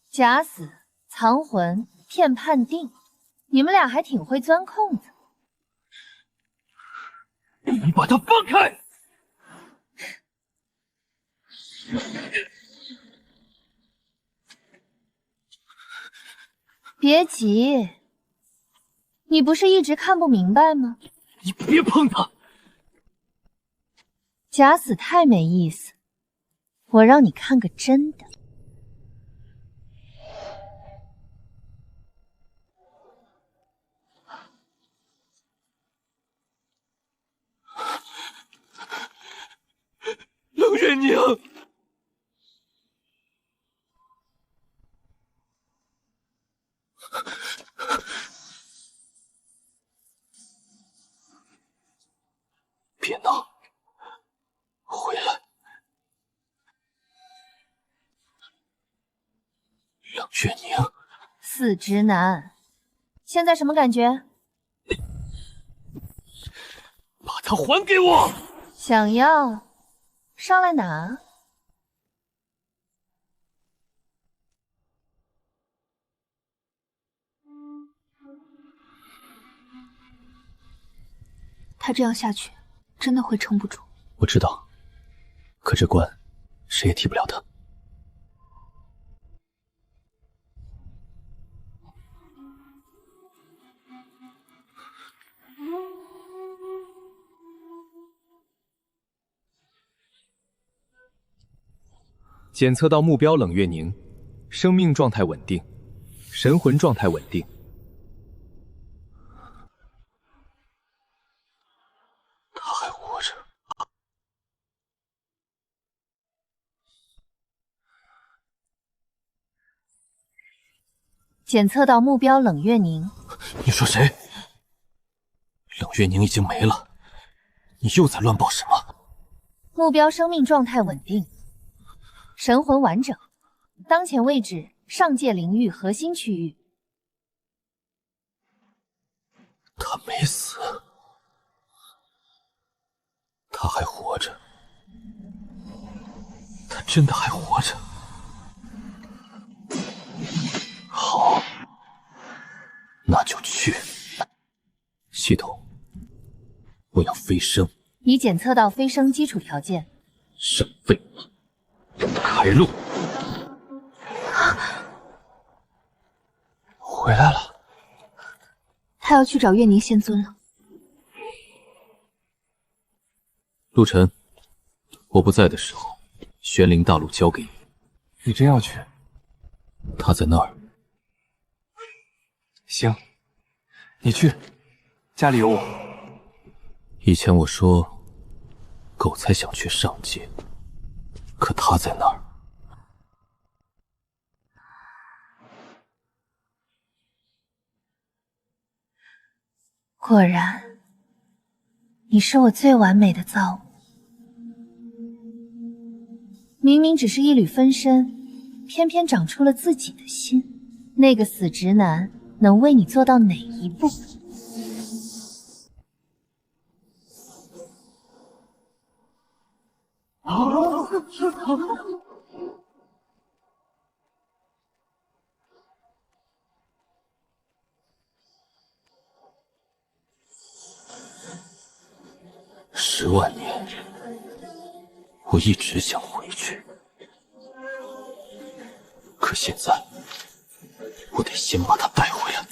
假死、藏魂、骗判定，你们俩还挺会钻空子。你把他放开！别急，你不是一直看不明白吗？你别碰他！假死太没意思，我让你看个真的。冷月宁，别闹，回来！冷月宁，死直男，现在什么感觉？把他还给我！想要，上来拿。他这样下去，真的会撑不住。我知道，可这关谁也替不了他。检测到目标冷月宁，生命状态稳定，神魂状态稳定。他还活着。检测到目标冷月宁。你说谁？冷月宁已经没了，你又在乱报什么？目标生命状态稳定，神魂完整，当前位置上界灵域核心区域。他没死，他还活着，他真的还活着。好，那就去。系统，我要飞升。已检测到飞升基础条件。省废话，开路。回来了。他要去找月宁仙尊了。陆晨，我不在的时候，玄灵大陆交给你。你真要去？他在那儿。行，你去，家里有我。以前我说，狗才想去上界，可他在那儿。果然，你是我最完美的造物。明明只是一缕分身，偏偏长出了自己的心。那个死直男能为你做到哪一步？10万年，我一直想回去，可现在，我得先把他带回来。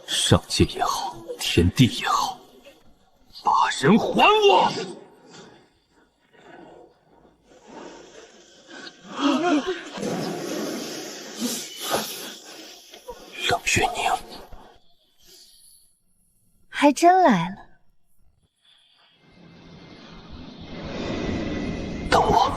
上界也好，天地也好，把人还我！冷月宁。还真来了。等我。